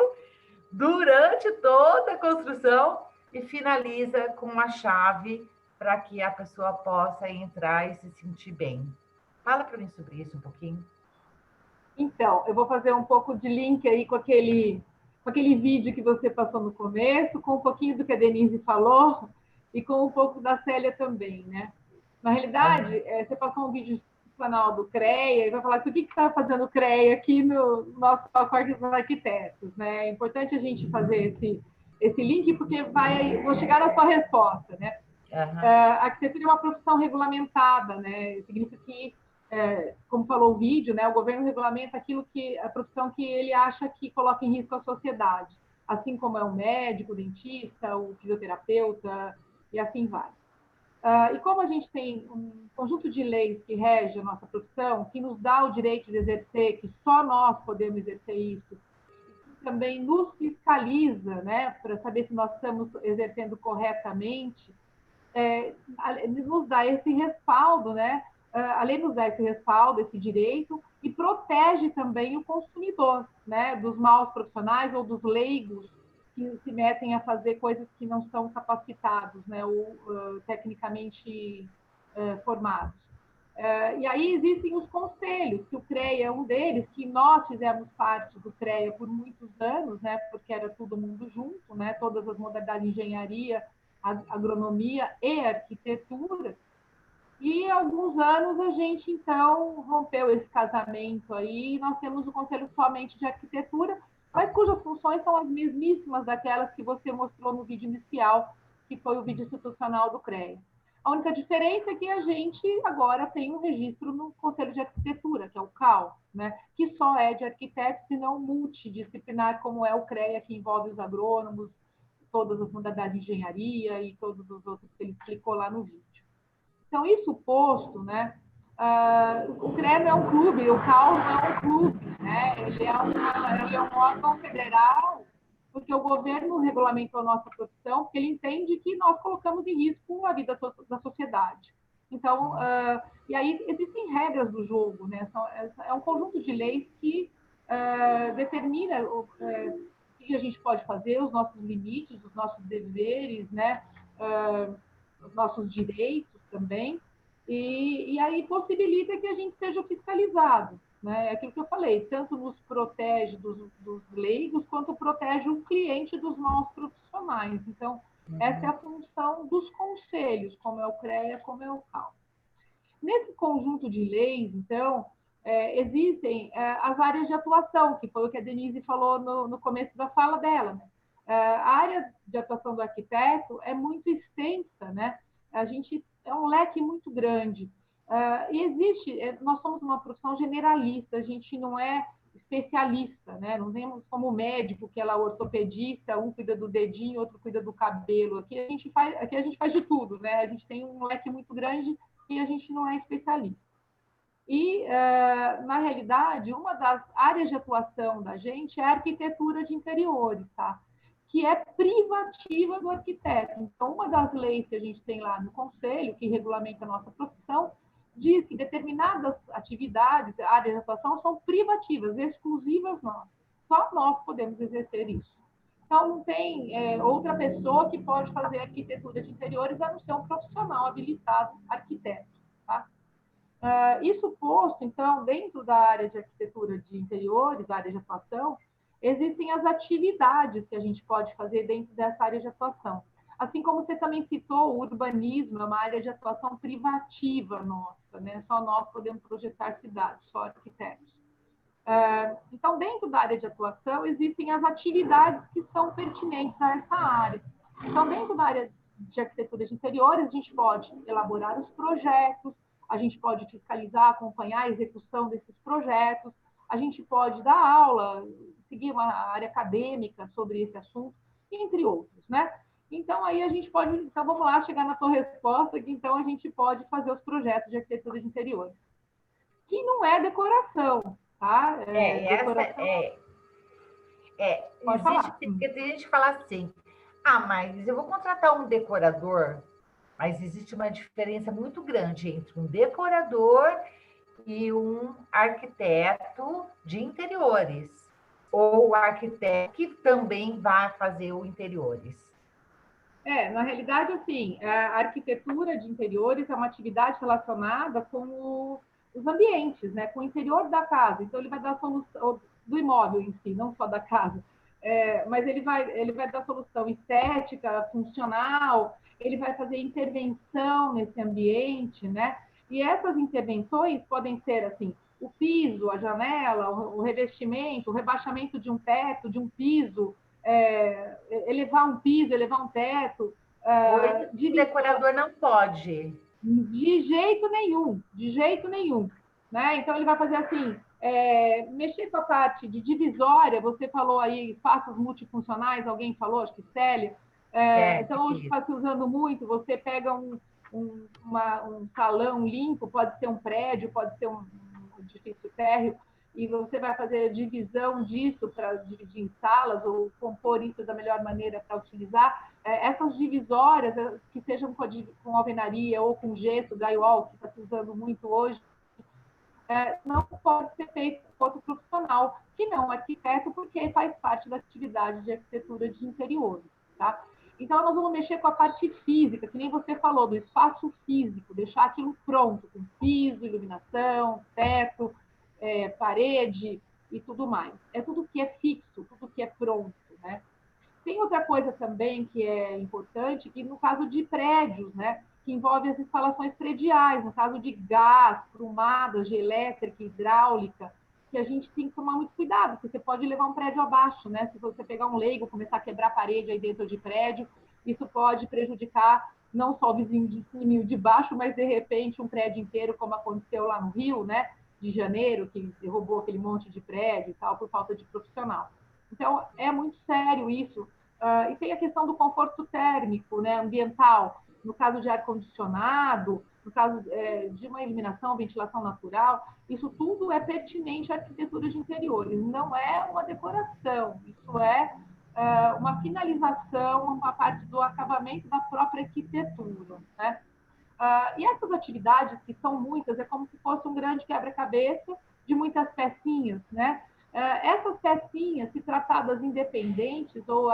durante toda a construção e finaliza com uma chave para que a pessoa possa entrar e se sentir bem. Fala para mim sobre isso um pouquinho. Então, eu vou fazer um pouco de link aí com aquele vídeo que você passou no começo, com um pouquinho do que a Denise falou e com um pouco da Célia também, né? Na realidade, você passou um vídeo institucional do CREA e vai falar o que está fazendo o CREA aqui no nosso pacote dos arquitetos, né? É importante a gente fazer esse link, porque vou chegar na sua resposta, né? A arquitetura é uma profissão regulamentada, né? Significa que, como falou o vídeo, né, o governo regulamenta a profissão que ele acha que coloca em risco a sociedade, assim como é o médico, o dentista, o fisioterapeuta, e assim vai. E como a gente tem um conjunto de leis que rege a nossa profissão, que nos dá o direito de exercer, que só nós podemos exercer isso, e também nos fiscaliza, né, para saber se nós estamos exercendo corretamente, nos dá esse respaldo, né? A lei nos dá esse respaldo, esse direito, e protege também o consumidor, né, dos maus profissionais ou dos leigos que se metem a fazer coisas que não são capacitados, né, ou tecnicamente formados. E aí existem os conselhos, que o CREA é um deles, que nós fizemos parte do CREA por muitos anos, né, porque era todo mundo junto, né, todas as modalidades de engenharia, agronomia e arquitetura. E há alguns anos a gente, então, rompeu esse casamento aí, e nós temos o Conselho somente de Arquitetura, mas cujas funções são as mesmíssimas daquelas que você mostrou no vídeo inicial, que foi o vídeo institucional do CREA. A única diferença é que a gente agora tem um registro no Conselho de Arquitetura, que é o CAL, né? Que só é de arquitetos e não multidisciplinar, como é o CREA, que envolve os agrônomos, todas as modalidades de engenharia e todos os outros que ele explicou lá no vídeo. Então, isso posto, né? O CREA é um clube, o CAL não é um clube, né? Ele é um órgão federal, porque o governo regulamentou a nossa profissão, porque ele entende que nós colocamos em risco a vida da sociedade. Então, e aí existem regras do jogo, né? É um conjunto de leis que determina o que a gente pode fazer, os nossos limites, os nossos deveres, né? Os nossos direitos também, e aí possibilita que a gente seja fiscalizado, né? É aquilo que eu falei, tanto nos protege dos leigos, quanto protege o cliente dos maus profissionais. Então, essa é a função dos conselhos, como é o CREA, como é o CAL. Nesse conjunto de leis, então, existem as áreas de atuação, que foi o que a Denise falou no começo da fala dela, né? A área de atuação do arquiteto é muito extensa, né? É um leque muito grande. E nós somos uma profissão generalista, a gente não é especialista, né? Não temos como médico, que é lá ortopedista, um cuida do dedinho, outro cuida do cabelo. Aqui a gente faz de tudo, né? A gente tem um leque muito grande e a gente não é especialista. E, na realidade, uma das áreas de atuação da gente é a arquitetura de interiores, tá? Que é privativa do arquiteto. Então, uma das leis que a gente tem lá no Conselho, que regulamenta a nossa profissão, diz que determinadas atividades, áreas de atuação, são privativas, exclusivas nossas. Só nós podemos exercer isso. Então, não tem outra pessoa que pode fazer arquitetura de interiores, a não ser um profissional habilitado arquiteto, tá? Isso posto, então, dentro da área de arquitetura de interiores, área de atuação, existem as atividades que a gente pode fazer dentro dessa área de atuação. Assim como você também citou, o urbanismo é uma área de atuação privativa nossa, né? Só nós podemos projetar cidades, só arquitetos. Então, dentro da área de atuação, existem as atividades que são pertinentes a essa área. Então, dentro da área de arquitetura de interiores, a gente pode elaborar os projetos, a gente pode fiscalizar, acompanhar a execução desses projetos, a gente pode dar aula, seguir uma área acadêmica sobre esse assunto, entre outros, né? Então, aí a gente pode... Então, vamos lá, chegar na tua resposta, que então a gente pode fazer os projetos de arquitetura de interiores. Que não é decoração, tá? Decoração... Pode falar. Tem gente que fala assim, mas eu vou contratar um decorador, mas existe uma diferença muito grande entre um decorador e um arquiteto de interiores, ou o arquiteto que também vai fazer o interiores. Na realidade, assim, a arquitetura de interiores é uma atividade relacionada com os ambientes, né, com o interior da casa. Então, ele vai dar solução do imóvel em si, não só da casa. Mas ele vai dar solução estética, funcional, ele vai fazer intervenção nesse ambiente, né? E essas intervenções podem ser, assim, o piso, a janela, o revestimento, o rebaixamento de um teto, de um piso, elevar um piso, elevar um teto. O decorador não pode. De jeito nenhum. Né? Então, ele vai fazer assim, mexer com a parte de divisória, você falou aí, espaços multifuncionais, alguém falou, acho que Célia. Então, hoje está se usando muito, você pega um salão limpo, pode ser um prédio, pode ser um edifício térreo, e você vai fazer a divisão disso para dividir em salas ou compor isso da melhor maneira para utilizar. Essas divisórias, que sejam com alvenaria ou com gesso, drywall, que está se usando muito hoje, não pode ser feito por outro profissional, que não arquiteto, porque faz parte da atividade de arquitetura de interiores, tá? Então, nós vamos mexer com a parte física, que nem você falou, do espaço físico, deixar aquilo pronto, com piso, iluminação, teto, parede e tudo mais. É tudo que é fixo, tudo que é pronto, né? Tem outra coisa também que é importante, que no caso de prédios, né, que envolve as instalações prediais, no caso de gás, prumadas, de elétrica, hidráulica, que a gente tem que tomar muito cuidado, porque você pode levar um prédio abaixo, né? Se você pegar um leigo, começar a quebrar a parede aí dentro de prédio, isso pode prejudicar não só o vizinho de cima e o de baixo, mas, de repente, um prédio inteiro, como aconteceu lá no Rio, né? De janeiro, que derrubou aquele monte de prédio e tal, por falta de profissional. Então, é muito sério isso. E tem a questão do conforto térmico, né, ambiental. No caso de ar-condicionado, no caso de uma iluminação, ventilação natural, isso tudo é pertinente à arquitetura de interiores. Não é uma decoração, isso é uma finalização, uma parte do acabamento da própria arquitetura, né? E essas atividades, que são muitas, é como se fosse um grande quebra-cabeça de muitas pecinhas, né? Essas pecinhas, se tratadas independentes ou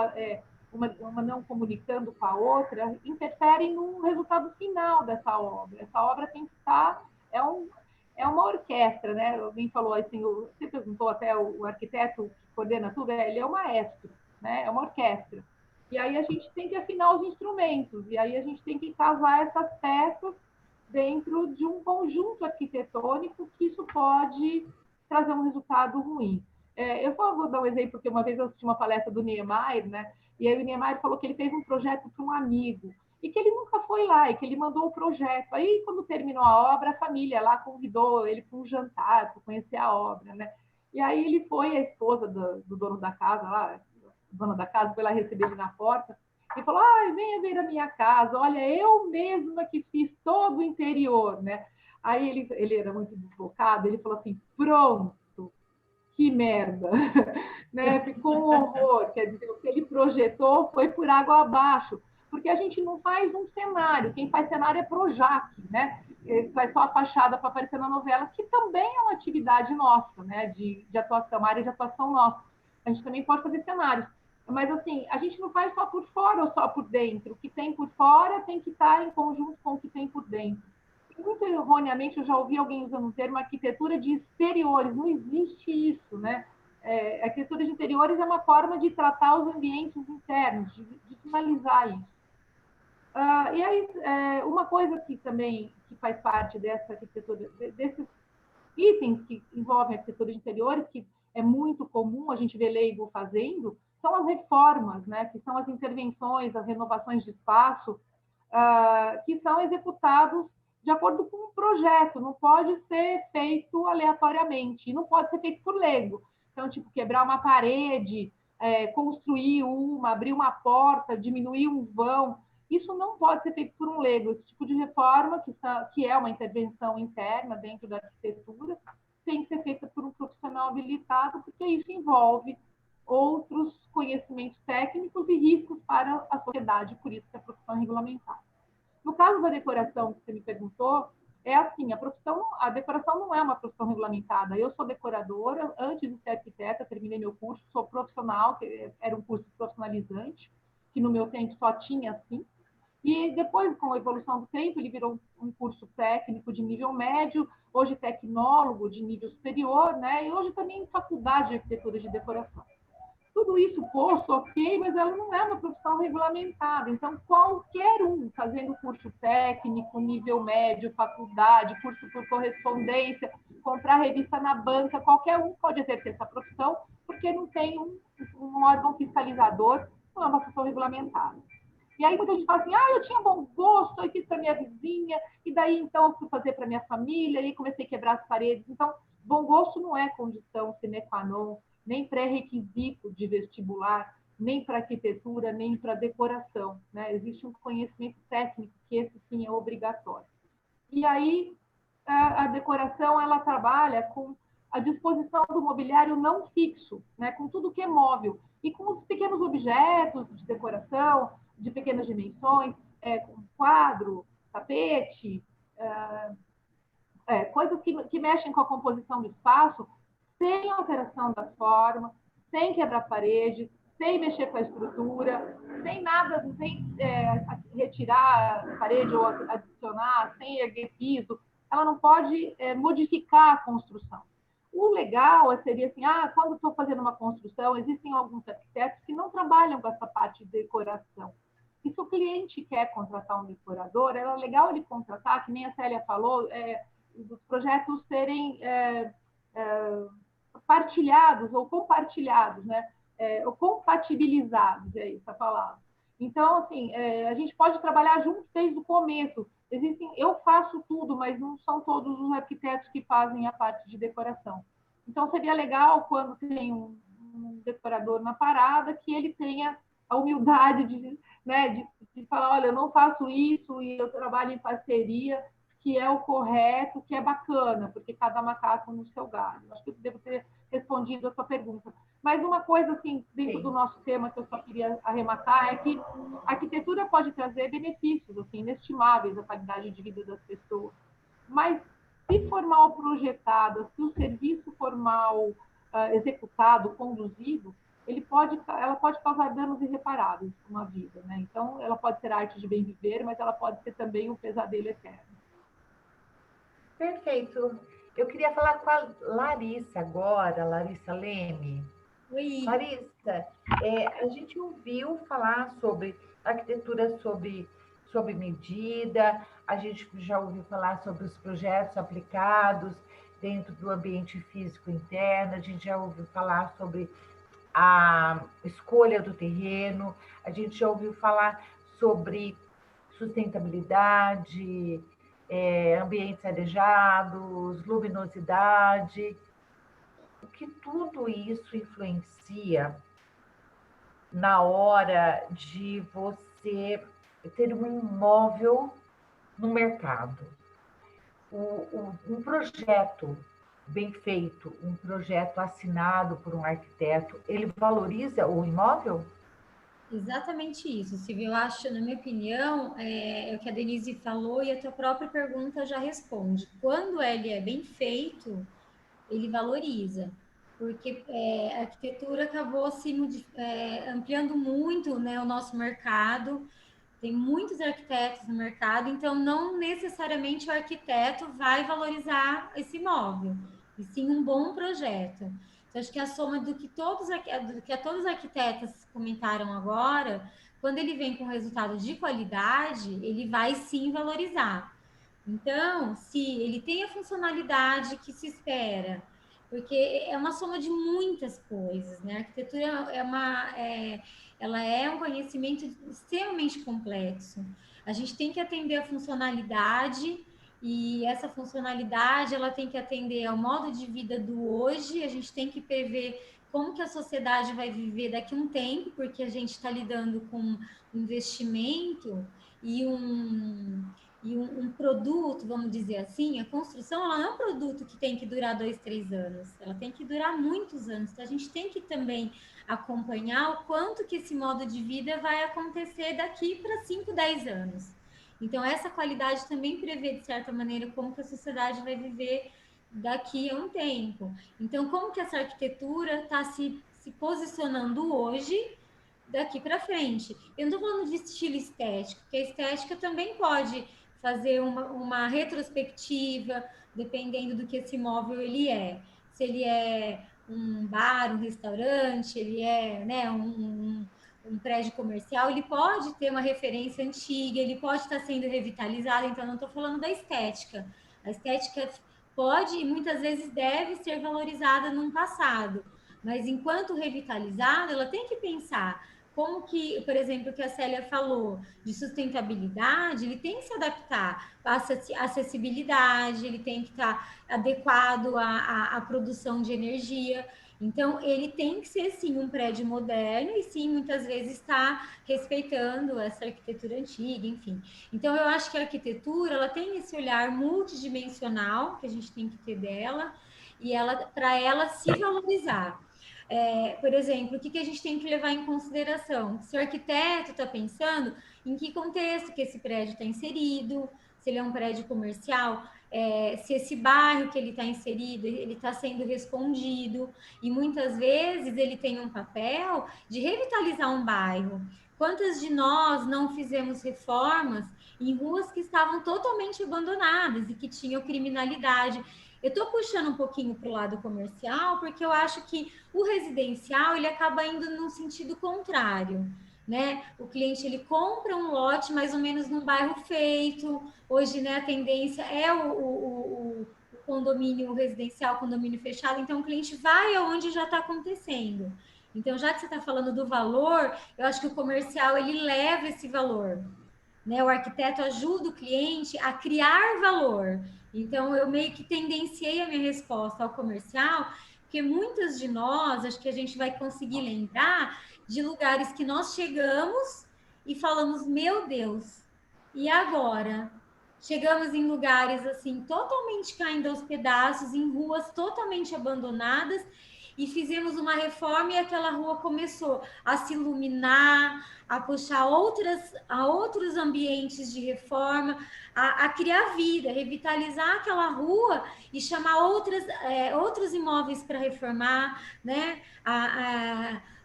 uma não comunicando com a outra, interferem no resultado final dessa obra. Essa obra tem que estar... É uma orquestra, né? Alguém falou assim, você perguntou até o arquiteto que coordena tudo, ele é o maestro, né? É uma orquestra. E aí a gente tem que afinar os instrumentos, e aí a gente tem que casar essas peças dentro de um conjunto arquitetônico, que isso pode trazer um resultado ruim. Eu só vou dar um exemplo, porque uma vez eu assisti uma palestra do Niemeyer, né? E aí o Niemeyer falou que ele fez um projeto para um amigo, e que ele nunca foi lá, e que ele mandou o projeto. Aí, quando terminou a obra, a família lá convidou ele para um jantar, para conhecer a obra, né? E aí ele foi, a esposa do dono da casa lá, dona da casa, foi lá receber ele na porta e falou: venha ver a minha casa, olha, eu mesma que fiz todo o interior, né? Aí ele era muito desbocado, ele falou assim: pronto, que merda, né? Ficou um horror, quer dizer, o que ele projetou foi por água abaixo, porque a gente não faz um cenário, quem faz cenário é Projac, né? Ele faz só a fachada para aparecer na novela, que também é uma atividade nossa, né? De atuação, uma área de atuação nossa. A gente também pode fazer cenários. Mas, assim, a gente não faz só por fora ou só por dentro. O que tem por fora tem que estar em conjunto com o que tem por dentro. muito erroneamente, eu já ouvi alguém usando o termo arquitetura de exteriores. Não existe isso, né? Arquitetura de interiores é uma forma de tratar os ambientes internos, de finalizar isso. E aí, uma coisa que também que faz parte dessa arquitetura, desses itens que envolvem arquitetura de interiores, que é muito comum a gente ver leigo fazendo, são as reformas, né? Que são as intervenções, as renovações de espaço, que são executados de acordo com um projeto, não pode ser feito aleatoriamente, não pode ser feito por leigo. Então, tipo, quebrar uma parede, construir uma, abrir uma porta, diminuir um vão, isso não pode ser feito por um leigo. Esse tipo de reforma, que é uma intervenção interna dentro da arquitetura, tem que ser feita por um profissional habilitado, porque isso envolve outros conhecimentos técnicos e riscos para a sociedade, por isso que a profissão é regulamentada. No caso da decoração que você me perguntou, é assim, a decoração não é uma profissão regulamentada. Eu sou decoradora, antes de ser arquiteta, terminei meu curso, sou profissional, que era um curso profissionalizante, que no meu tempo só tinha assim. E depois, com a evolução do tempo, ele virou um curso técnico de nível médio, hoje tecnólogo de nível superior, né? E hoje também faculdade de arquitetura de decoração. Tudo isso posto, ok, mas ela não é uma profissão regulamentada. Então, qualquer um fazendo curso técnico, nível médio, faculdade, curso por correspondência, comprar revista na banca, qualquer um pode exercer essa profissão, porque não tem um órgão fiscalizador, não é uma profissão regulamentada. E aí muita gente fala assim, eu tinha bom gosto, eu fiz para minha vizinha, e daí então eu fui fazer para minha família, e comecei a quebrar as paredes. Então, bom gosto não é condição sine qua non, nem pré-requisito de vestibular, nem para arquitetura, nem para decoração, né? Existe um conhecimento técnico que esse sim é obrigatório. E aí a decoração ela trabalha com a disposição do mobiliário não fixo, né? Com tudo que é móvel e com os pequenos objetos de decoração de pequenas dimensões, com quadro, tapete, coisas que mexem com a composição do espaço, sem alteração da forma, sem quebrar parede, sem mexer com a estrutura, sem nada, sem retirar a parede ou adicionar, sem erguer piso. Ela não pode modificar a construção. O legal seria assim, quando estou fazendo uma construção, existem alguns arquitetos que não trabalham com essa parte de decoração. E se o cliente quer contratar um decorador, é legal ele contratar, que nem a Célia falou, os projetos serem partilhados ou compartilhados, né? Ou compatibilizados, é essa palavra. Então, assim, a gente pode trabalhar juntos desde o começo. Eu faço tudo, mas não são todos os arquitetos que fazem a parte de decoração. Então, seria legal quando tem um decorador na parada, que ele tenha a humildade de falar, olha, eu não faço isso e eu trabalho em parceria, que é o correto, que é bacana, porque cada macaco no seu galho. Acho que eu devo ter respondido a sua pergunta. Mas uma coisa, assim, dentro do nosso tema que eu só queria arrematar é que a arquitetura pode trazer benefícios, assim, inestimáveis à qualidade de vida das pessoas. Mas, se for mal projetada, se o serviço for mal executado, conduzido, ela pode causar danos irreparáveis para uma vida, né? Então, ela pode ser arte de bem viver, mas ela pode ser também um pesadelo eterno. Perfeito. Eu queria falar com a Larissa agora, Larissa Leme. Oi. Larissa, a gente ouviu falar sobre arquitetura sob medida, a gente já ouviu falar sobre os projetos aplicados dentro do ambiente físico interno, a gente já ouviu falar sobre a escolha do terreno, a gente já ouviu falar sobre sustentabilidade, ambientes arejados, luminosidade. O que tudo isso influencia na hora de você ter um imóvel no mercado? Um projeto bem feito, um projeto assinado por um arquiteto, ele valoriza o imóvel? Exatamente isso, Silvia. Eu acho, na minha opinião, é o que a Denise falou e a tua própria pergunta já responde. Quando ele é bem feito, ele valoriza, porque a arquitetura acabou se ampliando muito, né, o nosso mercado, Tem muitos arquitetos no mercado, então não necessariamente o arquiteto vai valorizar esse imóvel, e sim um bom projeto. Então, acho que a soma do que todos os arquitetos comentaram agora, quando ele vem com resultado de qualidade, ele vai sim valorizar. Então, se ele tem a funcionalidade que se espera, porque é uma soma de muitas coisas, né? A arquitetura ela é um conhecimento extremamente complexo. A gente tem que atender a funcionalidade, e essa funcionalidade ela tem que atender ao modo de vida do hoje, a gente tem que prever como que a sociedade vai viver daqui a um tempo, porque a gente está lidando com um investimento e um produto, vamos dizer assim. A construção ela não é um produto que tem que durar 2, 3 anos, ela tem que durar muitos anos. Então, a gente tem que também acompanhar o quanto que esse modo de vida vai acontecer daqui para 5, 10 anos. Então, essa qualidade também prevê, de certa maneira, como que a sociedade vai viver daqui a um tempo. Então, como que essa arquitetura está se posicionando hoje, daqui para frente. Eu não estou falando de estilo estético, porque a estética também pode fazer uma retrospectiva, dependendo do que esse imóvel ele é. Se ele é um bar, um restaurante, ele é, né, um prédio comercial, ele pode ter uma referência antiga, ele pode estar sendo revitalizado, então não estou falando da estética. A estética pode e muitas vezes deve ser valorizada num passado, mas enquanto revitalizada, ela tem que pensar como que, por exemplo, o que a Célia falou de sustentabilidade, ele tem que se adaptar à acessibilidade, ele tem que estar adequado à produção de energia. Então, ele tem que ser, sim, um prédio moderno e, sim, muitas vezes está respeitando essa arquitetura antiga, enfim. Então, eu acho que a arquitetura, ela tem esse olhar multidimensional que a gente tem que ter dela, e para ela se valorizar. Por exemplo, o que a gente tem que levar em consideração? Se o arquiteto está pensando em que contexto que esse prédio está inserido, se ele é um prédio comercial, se esse bairro que ele está inserido, ele está sendo respondido, e muitas vezes ele tem um papel de revitalizar um bairro. Quantas de nós não fizemos reformas em ruas que estavam totalmente abandonadas e que tinham criminalidade? Eu estou puxando um pouquinho para o lado comercial, porque eu acho que o residencial ele acaba indo num sentido contrário, né? O cliente ele compra um lote mais ou menos num bairro feito. Hoje, né, a tendência é o condomínio residencial, condomínio fechado. Então, o cliente vai aonde já está acontecendo. Então, já que você está falando do valor, eu acho que o comercial ele leva esse valor, né? O arquiteto ajuda o cliente a criar valor. Então, eu meio que tendenciei a minha resposta ao comercial, porque muitas de nós, acho que a gente vai conseguir lembrar de lugares que nós chegamos e falamos, meu Deus, e agora? Chegamos em lugares assim, totalmente caindo aos pedaços, em ruas totalmente abandonadas, e fizemos uma reforma e aquela rua começou a se iluminar, a puxar outros ambientes de reforma, a criar vida, revitalizar aquela rua e chamar outros imóveis para reformar, né?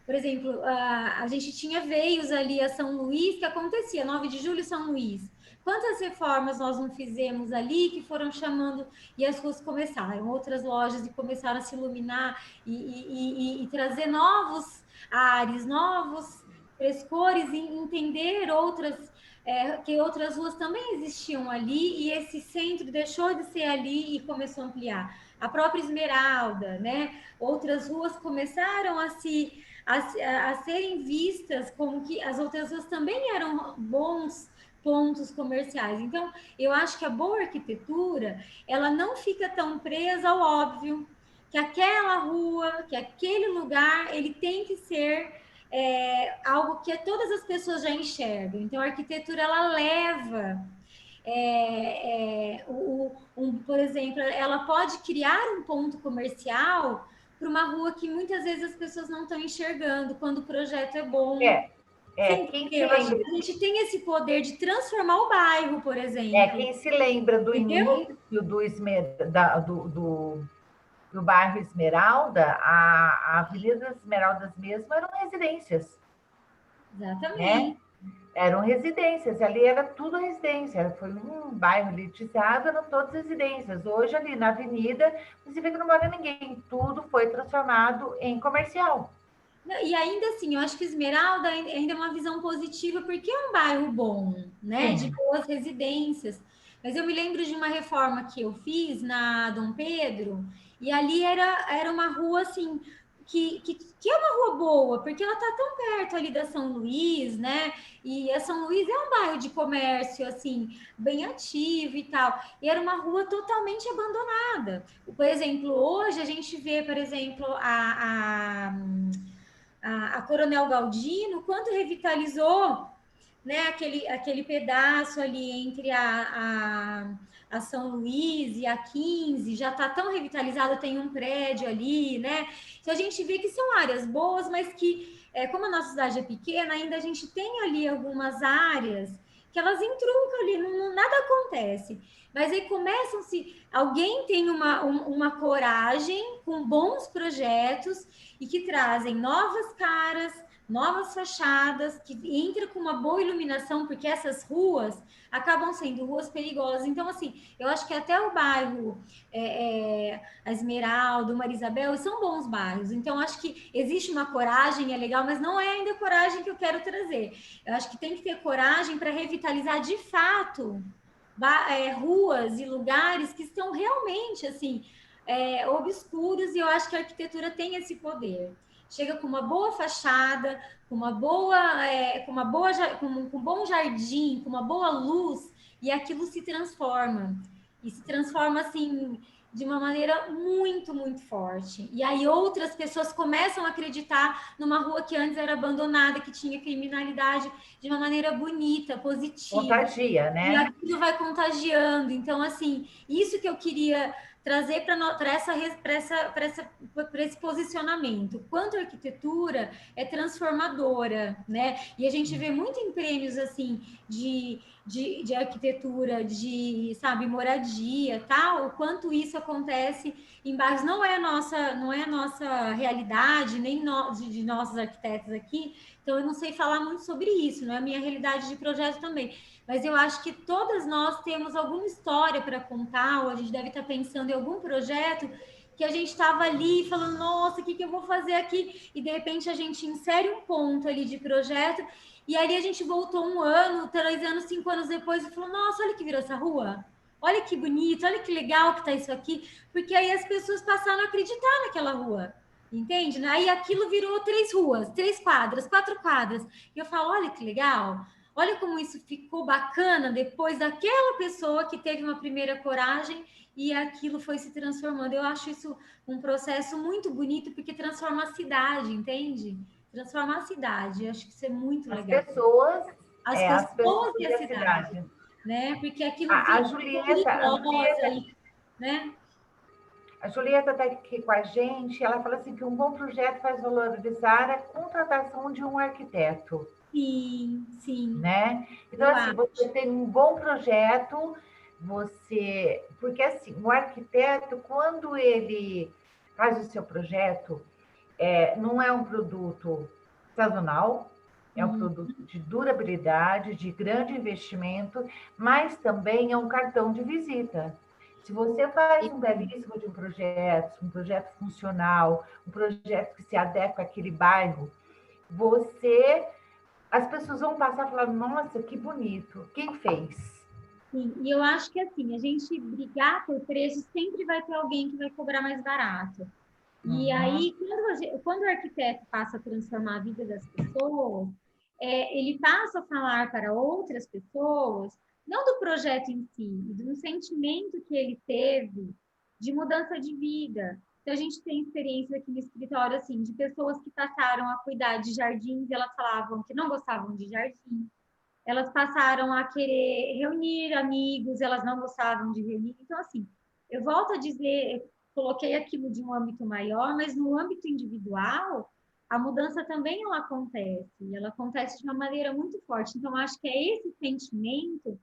Por exemplo, a gente tinha veios ali a São Luís, que acontecia, 9 de julho, São Luís. Quantas reformas nós não fizemos ali que foram chamando e as ruas começaram, outras lojas e começaram a se iluminar e trazer novos ares, novos frescores e entender que outras ruas também existiam ali e esse centro deixou de ser ali e começou a ampliar. A própria Esmeralda, né? Outras ruas começaram a serem vistas como que as outras ruas também eram bons pontos comerciais. Então, eu acho que a boa arquitetura, ela não fica tão presa ao óbvio, que aquela rua, que aquele lugar, ele tem que ser algo que todas as pessoas já enxergam. Então, a arquitetura, ela leva... por exemplo, ela pode criar um ponto comercial para uma rua que muitas vezes as pessoas não estão enxergando, quando o projeto é bom. Eu acho que a gente tem esse poder de transformar o bairro, por exemplo. Quem se lembra do início do bairro Esmeralda, a Avenida das Esmeraldas mesmo eram residências. Exatamente. Né? Eram residências, ali era tudo residência, foi um bairro elitizado, eram todas residências. Hoje, ali na avenida, você vê que não mora ninguém, tudo foi transformado em comercial. E ainda assim, eu acho que Esmeralda ainda é uma visão positiva, porque é um bairro bom, né? De Sim. boas residências. Mas eu me lembro de uma reforma que eu fiz na Dom Pedro, e ali era uma rua assim, que é uma rua boa, porque ela está tão perto ali da São Luís, né? E a São Luís é um bairro de comércio, assim, bem ativo e tal. E era uma rua totalmente abandonada. Por exemplo, hoje a gente vê, por exemplo, a Coronel Galdino, quanto revitalizou, né, aquele pedaço ali entre a São Luís e a 15, já está tão revitalizado, tem um prédio ali, né? Então a gente vê que são áreas boas, mas que, como a nossa cidade é pequena, ainda a gente tem ali algumas áreas que elas entroncam ali, nada acontece. Mas aí começam-se, alguém tem uma coragem com bons projetos e que trazem novas caras, novas fachadas, que entra com uma boa iluminação, porque essas ruas acabam sendo ruas perigosas. Então, assim, eu acho que até o bairro a Esmeralda, o Marisabel, são bons bairros. Então, acho que existe uma coragem, é legal, mas não é ainda a coragem que eu quero trazer. Eu acho que tem que ter coragem para revitalizar de fato ruas e lugares que estão realmente, assim, obscuros, e eu acho que a arquitetura tem esse poder. Chega com uma boa fachada, com com um bom jardim, com uma boa luz, e aquilo se transforma. E se transforma assim de uma maneira muito, muito forte. E aí outras pessoas começam a acreditar numa rua que antes era abandonada, que tinha criminalidade, de uma maneira bonita, positiva. Contagia, né? E aquilo vai contagiando. Então, assim, isso que eu queria trazer para esse posicionamento. Quanto a arquitetura é transformadora, né? E a gente vê muito em prêmios assim de arquitetura, sabe, moradia, tal, o quanto isso acontece em bairros. Não é a nossa realidade, nem de nossos arquitetos aqui, então eu não sei falar muito sobre isso, não é a minha realidade de projeto também. Mas eu acho que todas nós temos alguma história para contar, ou a gente deve estar pensando em algum projeto que a gente estava ali falando, nossa, o que eu vou fazer aqui? E de repente a gente insere um ponto ali de projeto, e ali a gente voltou 1 ano, 3 anos, 5 anos depois, e falou, nossa, olha que virou essa rua. Olha que bonito, olha que legal que tá isso aqui, porque aí as pessoas passaram a acreditar naquela rua, entende? Aí aquilo virou 3 ruas, 3 quadras, 4 quadras. E eu falo, olha que legal. Olha como isso ficou bacana depois daquela pessoa que teve uma primeira coragem e aquilo foi se transformando. Eu acho isso um processo muito bonito, porque transforma a cidade, entende? Transforma a cidade. Eu acho que isso é muito legal. As pessoas E a cidade. Né? Porque aquilo a Julieta, né? A Julieta está aqui com a gente, ela fala assim que um bom projeto faz valorizar a contratação de um arquiteto. Sim, sim. Né? Então, assim, você tem um bom projeto, porque assim, o arquiteto, quando ele faz o seu projeto, não é um produto sazonal, é um produto de durabilidade, de grande investimento, mas também é um cartão de visita. Se você faz um belíssimo de um projeto funcional, um projeto que se adequa àquele bairro, as pessoas vão passar e falar, nossa, que bonito, quem fez? Sim, e eu acho que assim, a gente brigar por preço, sempre vai ter alguém que vai cobrar mais barato. E aí, quando o arquiteto passa a transformar a vida das pessoas, ele passa a falar para outras pessoas, não do projeto em si, do sentimento que ele teve de mudança de vida. Então, a gente tem experiência aqui no escritório, assim, de pessoas que passaram a cuidar de jardins, e elas falavam que não gostavam de jardim. Elas passaram a querer reunir amigos, elas não gostavam de reunir. Então, assim, eu volto a dizer, coloquei aquilo de um âmbito maior, mas no âmbito individual, a mudança também ela acontece de uma maneira muito forte. Então, acho que é esse sentimento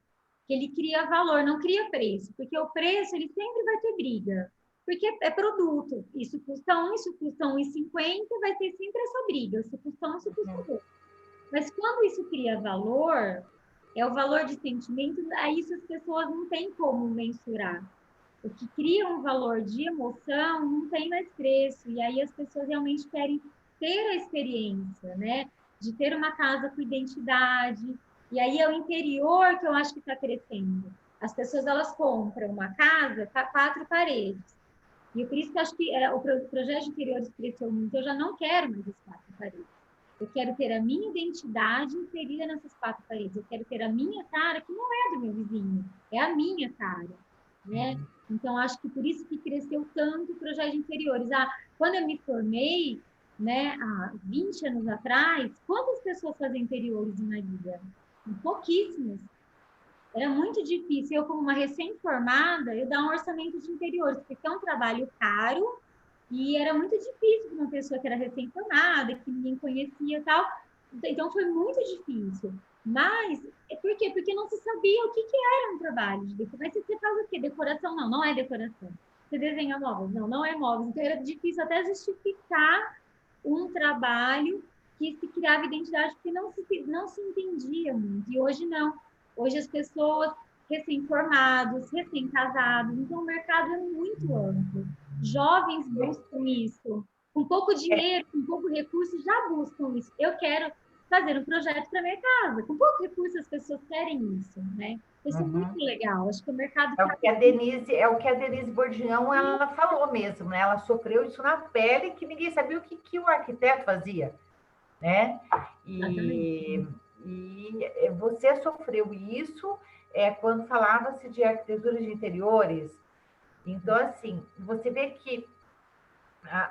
que ele cria valor, não cria preço, porque o preço ele sempre vai ter briga, porque é produto. Isso custa 1, isso custa 1,50, vai ter sempre essa briga. Isso custa 1, isso custa 2. Mas quando isso cria valor, é o valor de sentimento, aí isso as pessoas não têm como mensurar. O que cria um valor de emoção não tem mais preço, e aí as pessoas realmente querem ter a experiência, né? De ter uma casa com identidade, e aí é o interior que eu acho que está crescendo. As pessoas, elas compram uma casa com 4 paredes, e por isso que eu acho que o projeto de interiores cresceu muito. Eu já não quero mais as 4 paredes. Eu quero ter a minha identidade inserida nessas 4 paredes. Eu quero ter a minha cara, que não é do meu vizinho, é a minha cara, né? Então, acho que por isso que cresceu tanto o projeto de interiores. Quando eu me formei, né, há 20 anos atrás, quantas pessoas faziam interiores em Marília? Pouquíssimas. Era muito difícil. Eu, como uma recém-formada, eu dar um orçamento de interiores, porque é um trabalho caro e era muito difícil para uma pessoa que era recém-formada, que ninguém conhecia e tal. Então, foi muito difícil. Mas, por quê? Porque não se sabia o que era um trabalho de decoração. Mas você faz o quê? Decoração? Não, não é decoração. Você desenha móveis? Não, não é móveis. Então, era difícil até justificar um trabalho que se criava identidade, porque não se entendia muito. E hoje não. Hoje as pessoas recém-formados, recém-casados, então o mercado é muito amplo. Jovens buscam isso. Com pouco dinheiro, com pouco recurso, já buscam isso. Eu quero fazer um projeto para minha casa. Com pouco recurso, as pessoas querem isso, né? Isso é muito legal. Acho que o mercado... É o que a Denise Bordião, ela falou mesmo, né? Ela sofreu isso na pele, que ninguém sabia o que o arquiteto fazia, né? E você sofreu isso quando falava-se de arquitetura de interiores. Então, assim, você vê que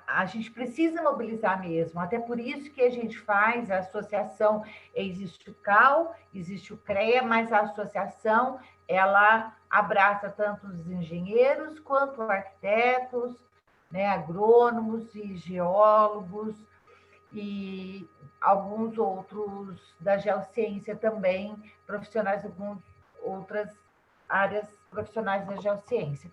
a gente precisa mobilizar mesmo, até por isso que a gente faz a associação, existe o CAL, existe o CREA, mas a associação, ela abraça tanto os engenheiros quanto arquitetos, né, agrônomos e geólogos, e alguns outros da geociência também, profissionais de algumas outras áreas profissionais da geociência.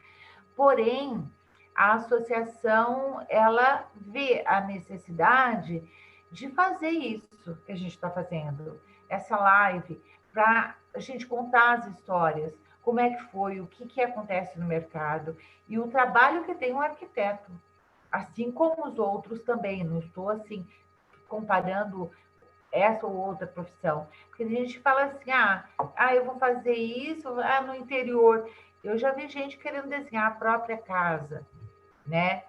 Porém, a associação, ela vê a necessidade de fazer isso que a gente está fazendo, essa live, para a gente contar as histórias, como é que foi, o que acontece no mercado, e o trabalho que tem um arquiteto, assim como os outros também, não estou assim comparando essa ou outra profissão, porque a gente fala assim, eu vou fazer isso, no interior. Eu já vi gente querendo desenhar a própria casa, né?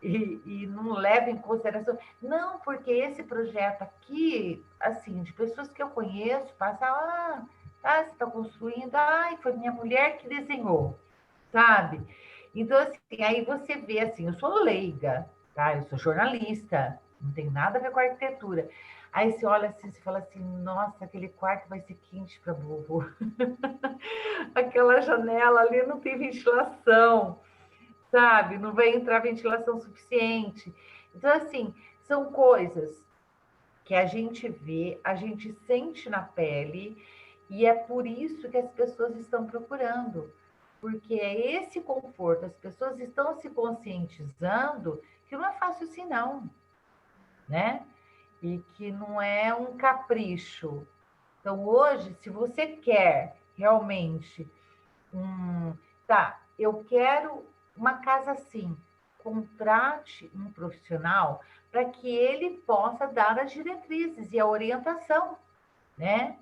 E não leva em consideração. Não, porque esse projeto aqui, assim, de pessoas que eu conheço, passa, você está construindo, foi minha mulher que desenhou, sabe? Então, assim, aí você vê, assim, eu sou leiga, tá? Eu sou jornalista, não tem nada a ver com arquitetura. Aí você olha assim, você fala assim, nossa, aquele quarto vai ser quente para vovô. Aquela janela ali não tem ventilação, sabe? Não vai entrar ventilação suficiente. Então, assim, são coisas que a gente vê, a gente sente na pele, e é por isso que as pessoas estão procurando. Porque é esse conforto, as pessoas estão se conscientizando que não é fácil assim, não, né? E que não é um capricho. Então, hoje, se você quer realmente eu quero uma casa assim, contrate um profissional para que ele possa dar as diretrizes e a orientação, né?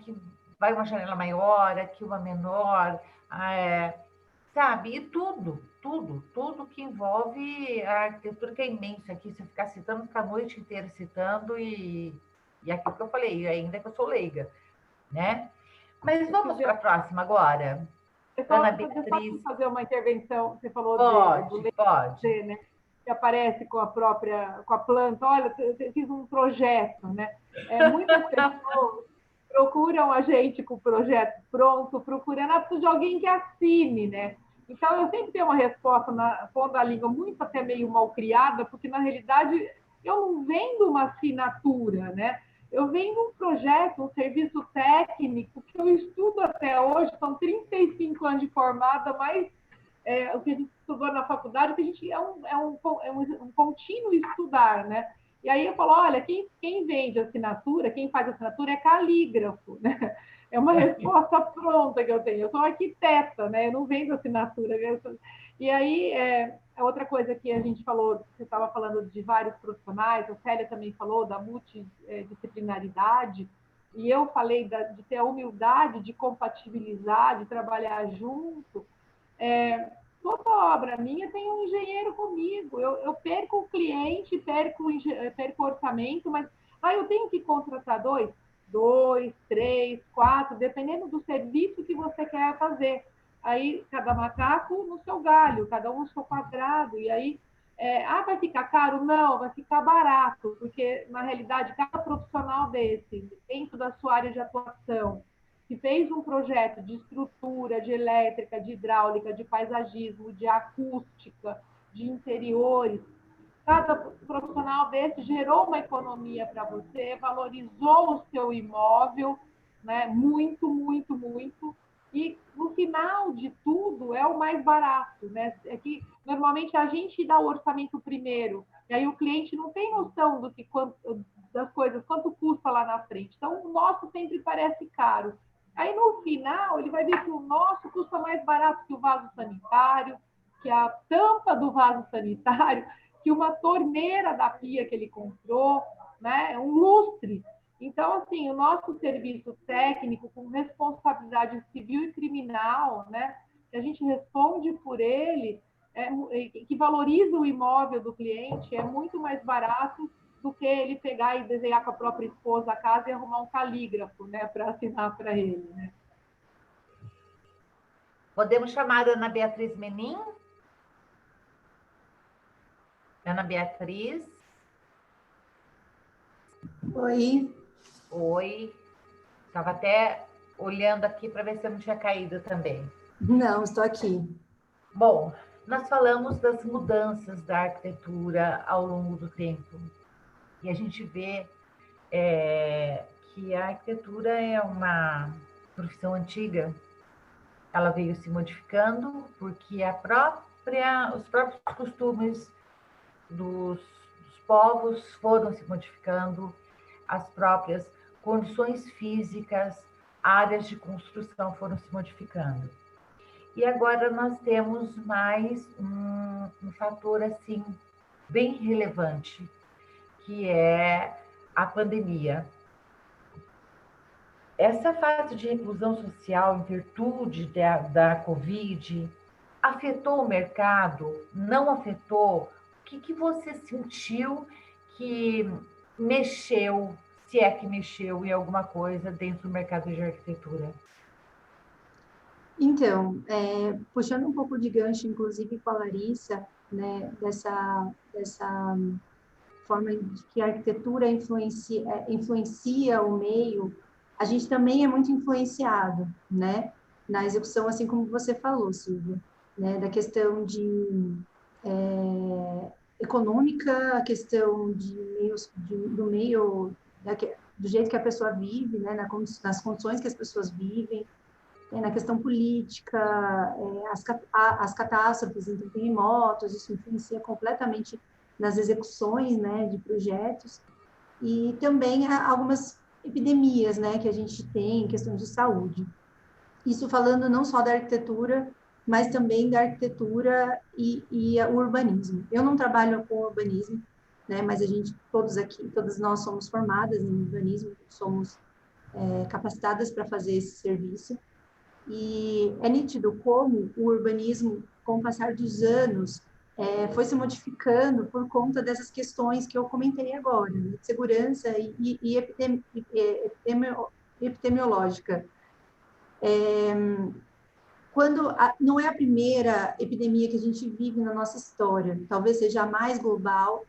Que vai uma janela maior, aqui uma menor, sabe? E tudo que envolve a arquitetura, que é imensa aqui, se eu ficar citando, ficar a noite inteira citando, e aquilo que eu falei, ainda que eu sou leiga, né? Mas vamos para a próxima agora. Ana Beatriz. Fazer uma intervenção, você falou pode. Né? Que aparece com a planta. Olha, eu fiz um projeto, né? Muitas pessoas procuram a gente com o projeto pronto, procurando de alguém que assine, né? Então, eu sempre tenho uma resposta na ponta da língua, muito até meio mal criada, porque, na realidade, eu não vendo uma assinatura, né? Eu vendo um projeto, um serviço técnico, que eu estudo até hoje, são 35 anos de formada, mas o que a gente estudou na faculdade, que a gente é um contínuo estudar, né? E aí eu falo, olha, quem vende assinatura, quem faz assinatura é calígrafo, né? É uma resposta pronta que eu tenho. Eu sou arquiteta, né? Eu não vendo assinatura. E aí, a outra coisa que a gente falou, você estava falando de vários profissionais, a Célia também falou da multidisciplinaridade, e eu falei de ter a humildade de compatibilizar, de trabalhar junto. Toda obra minha tem um engenheiro comigo. Eu perco o cliente, perco o orçamento, mas eu tenho que contratar dois, três, quatro, dependendo do serviço que você quer fazer. Aí, cada macaco no seu galho, cada um no seu quadrado. E aí, vai ficar caro? Não, vai ficar barato, porque, na realidade, cada profissional desse, dentro da sua área de atuação, que fez um projeto de estrutura, de elétrica, de hidráulica, de paisagismo, de acústica, de interiores, cada profissional desse gerou uma economia para você, valorizou o seu imóvel, né? Muito, muito, muito. E, no final de tudo, é o mais barato, né? É que, normalmente, a gente dá o orçamento primeiro, e aí o cliente não tem noção das coisas, quanto custa lá na frente. Então, o nosso sempre parece caro. Aí, no final, ele vai ver que o nosso custa mais barato que o vaso sanitário, que a tampa do vaso sanitário, que uma torneira da pia que ele comprou, né? Um lustre. Então, assim, o nosso serviço técnico, com responsabilidade civil e criminal, né? Que a gente responde por ele, que valoriza o imóvel do cliente, é muito mais barato do que ele pegar e desenhar com a própria esposa a casa e arrumar um calígrafo, né, para assinar para ele, né? Podemos chamar a Ana Beatriz Menin? Ana Beatriz? Oi. Oi. Estava até olhando aqui para ver se eu não tinha caído também. Não, estou aqui. Bom, nós falamos das mudanças da arquitetura ao longo do tempo. E a gente vê que a arquitetura é uma profissão antiga. Ela veio se modificando porque os próprios costumes dos povos foram se modificando, as próprias condições físicas, áreas de construção foram se modificando. E agora nós temos mais um fator assim bem relevante, que é a pandemia. Essa fase de reclusão social em virtude da Covid afetou o mercado? Não afetou? O que você sentiu que mexeu, se é que mexeu em alguma coisa dentro do mercado de arquitetura? Então, puxando um pouco de gancho, inclusive com a Larissa, né, dessa forma de que a arquitetura influencia o meio, a gente também é muito influenciado, né, na execução, assim como você falou, Silvia, né, da questão econômica, a questão do jeito que a pessoa vive, né, nas condições que as pessoas vivem, na questão política, as catástrofes, então, terremotos, isso influencia completamente nas execuções, né, de projetos, e também algumas epidemias, né, que a gente tem em questão de saúde. Isso falando não só da arquitetura, mas também da arquitetura e o urbanismo. Eu não trabalho com urbanismo, né, mas todas nós somos formadas em urbanismo, somos capacitadas para fazer esse serviço. E é nítido como o urbanismo, com o passar dos anos, foi se modificando por conta dessas questões que eu comentei agora, né? De segurança e epidemiológica. Não é a primeira epidemia que a gente vive na nossa história, talvez seja a mais global,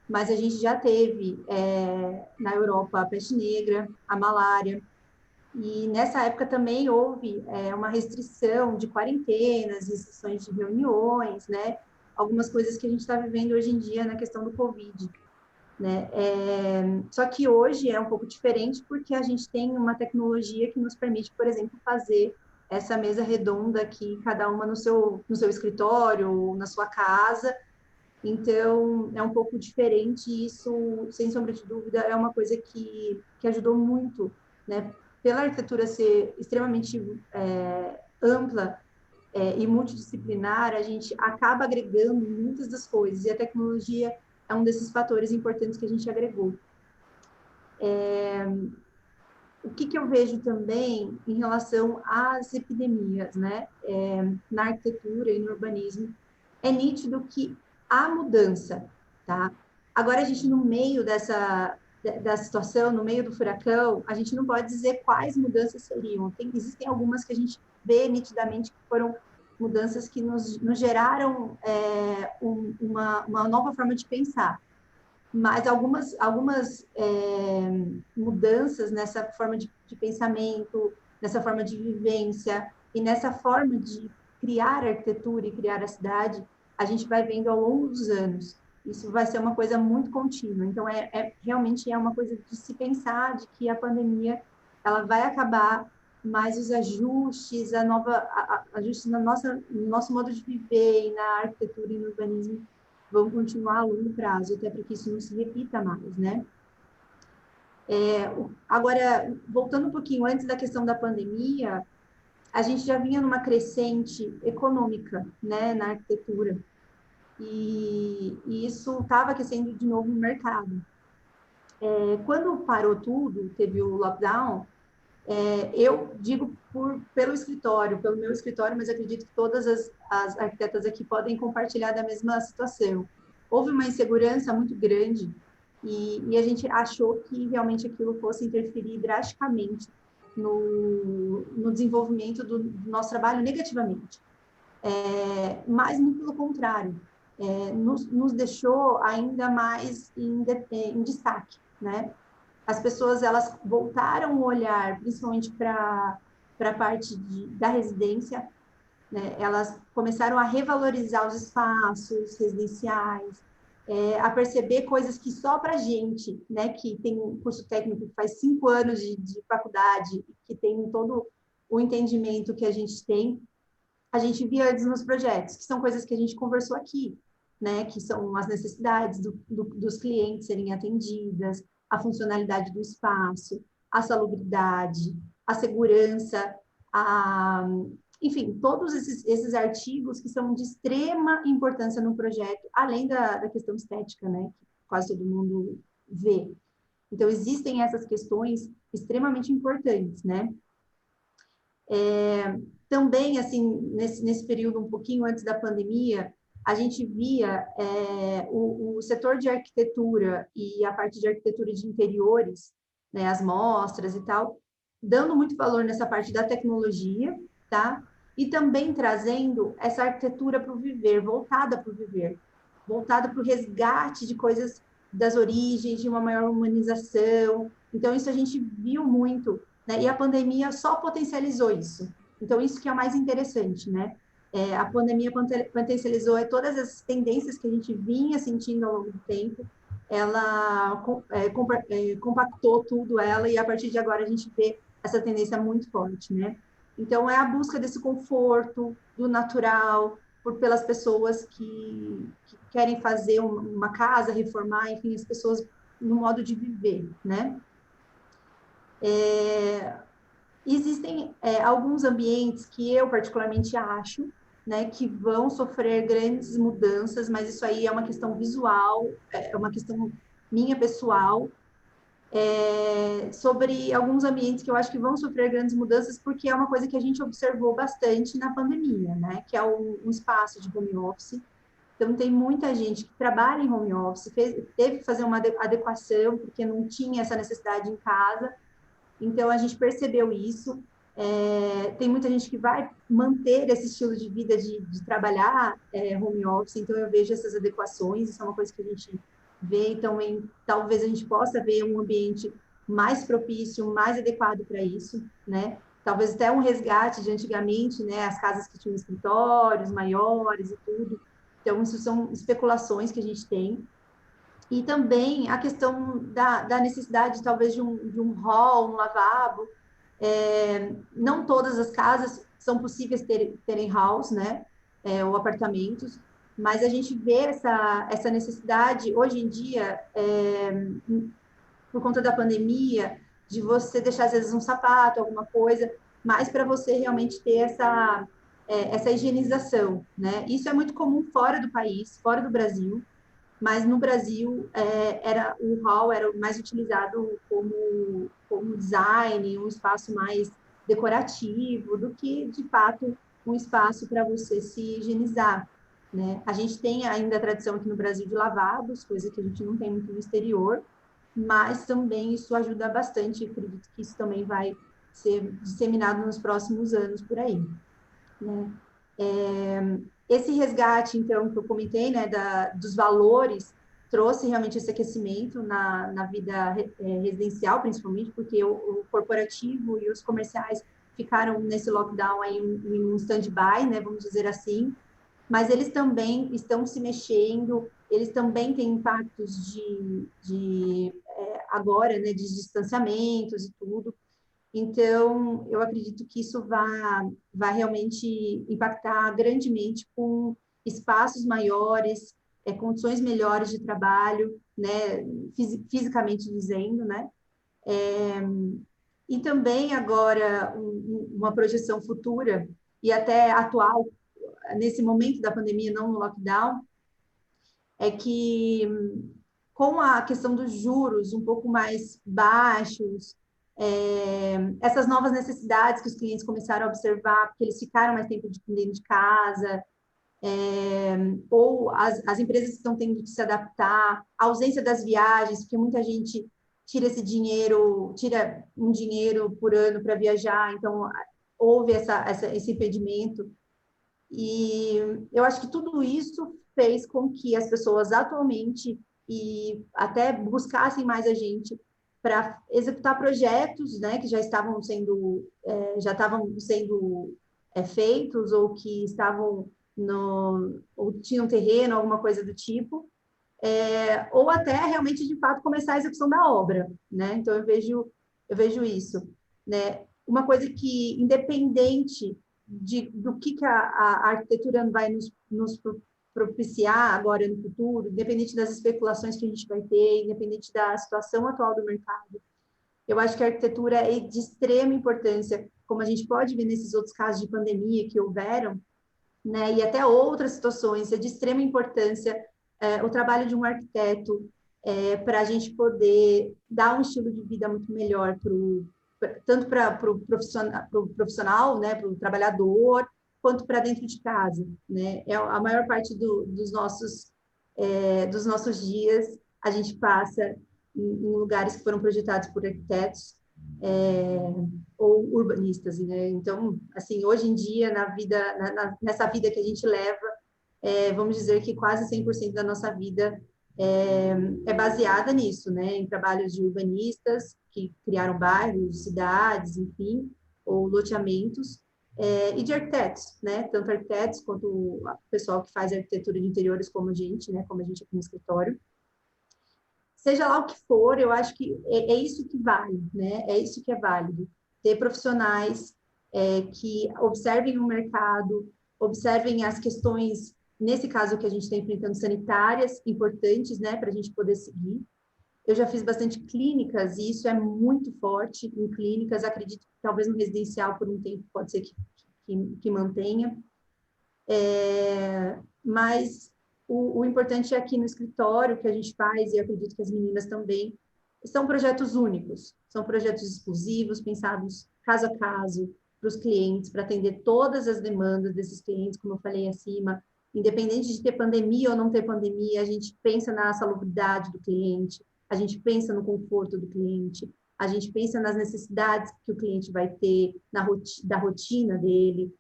mas a gente já teve na Europa a peste negra, a malária, e nessa época também houve uma restrição de quarentenas, restrições de reuniões, né? Algumas coisas que a gente está vivendo hoje em dia na questão do Covid, né? Só que hoje é um pouco diferente porque a gente tem uma tecnologia que nos permite, por exemplo, fazer essa mesa redonda aqui, cada uma no seu escritório, ou na sua casa, Então, é um pouco diferente, e isso, sem sombra de dúvida, é uma coisa que ajudou muito, né? Pela arquitetura ser extremamente ampla e multidisciplinar, a gente acaba agregando muitas das coisas, e a tecnologia é um desses fatores importantes que a gente agregou. O que eu vejo também em relação às epidemias, né? Na arquitetura e no urbanismo, é nítido que há mudança, tá? Agora, a gente, no meio da situação, no meio do furacão, a gente não pode dizer quais mudanças seriam. Existem algumas que a gente vê nitidamente que foram mudanças que nos geraram uma nova forma de pensar. Mas algumas mudanças nessa forma de pensamento, nessa forma de vivência e nessa forma de criar a arquitetura e criar a cidade, a gente vai vendo ao longo dos anos. Isso vai ser uma coisa muito contínua. Então, realmente é uma coisa de se pensar de que a pandemia ela vai acabar, mas os ajustes, ajustes no nosso modo de viver e na arquitetura e no urbanismo vão continuar a longo prazo, até para que isso não se repita mais, né? Agora, voltando um pouquinho antes da questão da pandemia, a gente já vinha numa crescente econômica, né, na arquitetura, e isso estava aquecendo de novo o mercado. Quando parou tudo, teve o lockdown, eu digo pelo escritório, pelo meu escritório, mas acredito que todas as arquitetas aqui podem compartilhar da mesma situação. Houve uma insegurança muito grande e a gente achou que realmente aquilo fosse interferir drasticamente no desenvolvimento do nosso trabalho negativamente. Mas, muito pelo contrário, nos deixou ainda mais em destaque, né? As pessoas, elas voltaram o olhar, principalmente para a parte da residência, né? Elas começaram a revalorizar os espaços residenciais, a perceber coisas que só para a gente, né, que tem um curso técnico que faz 5 anos de faculdade, que tem todo o entendimento que a gente via antes nos projetos, que são coisas que a gente conversou aqui, né, que são as necessidades dos clientes serem atendidas, a funcionalidade do espaço, a salubridade, a segurança, enfim, todos esses artigos que são de extrema importância no projeto, além da questão estética, né, que quase todo mundo vê. Então, existem essas questões extremamente importantes, né? Também, assim, nesse período, um pouquinho antes da pandemia, a gente via o setor de arquitetura e a parte de arquitetura de interiores, né, as mostras e tal, dando muito valor nessa parte da tecnologia, tá? E também trazendo essa arquitetura para o viver, voltada para o viver, voltada para o resgate de coisas das origens, de uma maior humanização. Então, isso a gente viu muito, né? E a pandemia só potencializou isso. Então, isso que é o mais interessante, né? A pandemia potencializou todas as tendências que a gente vinha sentindo ao longo do tempo, ela compactou tudo ela, e a partir de agora a gente vê essa tendência muito forte, né? Então, é a busca desse conforto, do natural, pelas pessoas que querem fazer uma casa, reformar, enfim, as pessoas no modo de viver, né? Existem alguns ambientes que eu particularmente acho, né, que vão sofrer grandes mudanças, mas isso aí é uma questão visual, é uma questão minha pessoal, sobre alguns ambientes que eu acho que vão sofrer grandes mudanças, porque é uma coisa que a gente observou bastante na pandemia, né, que é um espaço de home office. Então, tem muita gente que trabalha em home office, teve que fazer uma adequação, porque não tinha essa necessidade em casa. Então, a gente percebeu isso. Tem muita gente que vai manter esse estilo de vida de trabalhar home office, então eu vejo essas adequações, isso é uma coisa que a gente vê, então talvez a gente possa ver um ambiente mais propício, mais adequado para isso, né? Talvez até um resgate de antigamente, né? As casas que tinham escritórios maiores e tudo. Então, isso são especulações que a gente tem. E também a questão da necessidade, talvez, de um hall, um lavabo. Não todas as casas são possíveis terem halls, né? Ou apartamentos. mas a gente vê essa necessidade, hoje em dia, por conta da pandemia, de você deixar, às vezes, um sapato, alguma coisa, mas para você realmente ter essa higienização, né? Isso é muito comum fora do país, fora do Brasil, mas no Brasil o hall era o mais utilizado como design, um espaço mais decorativo, do que, de fato, um espaço para você se higienizar, né? A gente tem ainda a tradição aqui no Brasil de lavados, coisa que a gente não tem muito no exterior, mas também isso ajuda bastante, eu acredito que isso também vai ser disseminado nos próximos anos por aí, né? Esse resgate, então, que eu comentei, né, dos valores, trouxe realmente esse aquecimento na vida residencial, principalmente, porque o corporativo e os comerciais ficaram nesse lockdown aí em um stand-by, né, vamos dizer assim, mas eles também estão se mexendo, eles também têm impactos agora, né, de distanciamentos e tudo. Então, eu acredito que isso vai realmente impactar grandemente com espaços maiores, condições melhores de trabalho, né, fisicamente dizendo, né? E também agora uma projeção futura e até atual, nesse momento da pandemia, não no lockdown, é que com a questão dos juros um pouco mais baixos, essas novas necessidades que os clientes começaram a observar, porque eles ficaram mais tempo dentro de casa, ou as empresas estão tendo que se adaptar, a ausência das viagens, porque muita gente tira um dinheiro por ano para viajar, então houve esse impedimento. E eu acho que tudo isso fez com que as pessoas atualmente e até buscassem mais a gente para executar projetos, né, que já estavam sendo feitos ou que estavam ou tinham terreno, alguma coisa do tipo, ou até realmente de fato começar a execução da obra, né? Então eu vejo isso, né? Uma coisa que independente do que a arquitetura vai nos propiciar agora no futuro, independente das especulações que a gente vai ter, independente da situação atual do mercado, eu acho que a arquitetura é de extrema importância, como a gente pode ver nesses outros casos de pandemia que houveram, né, e até outras situações, é de extrema importância o trabalho de um arquiteto para a gente poder dar um estilo de vida muito melhor tanto para o profissional, né, para o trabalhador, quanto para dentro de casa, né? A maior parte dos nossos dias a gente passa em lugares que foram projetados por arquitetos ou urbanistas, né? Então, assim, hoje em dia, nessa vida que a gente leva, vamos dizer que quase 100% da nossa vida é baseada nisso, né? Em trabalhos de urbanistas que criaram bairros, cidades, enfim, ou loteamentos, e de arquitetos, né? Tanto arquitetos quanto o pessoal que faz arquitetura de interiores como a gente, né? Como a gente aqui no escritório. Seja lá o que for, eu acho que é isso que vale, né? É isso que é válido. Ter profissionais que observem o mercado, observem as questões, nesse caso que a gente está enfrentando, sanitárias, importantes, né? Para a gente poder seguir. Eu já fiz bastante clínicas, e isso é muito forte em clínicas, acredito que talvez no residencial por um tempo pode ser que mantenha. Mas o importante é aqui no escritório que a gente faz, e acredito que as meninas também, são projetos únicos, são projetos exclusivos, pensados caso a caso, para os clientes, para atender todas as demandas desses clientes, como eu falei acima, independente de ter pandemia ou não ter pandemia, a gente pensa na salubridade do cliente, a gente pensa no conforto do cliente, a gente pensa nas necessidades que o cliente vai ter, da rotina dele,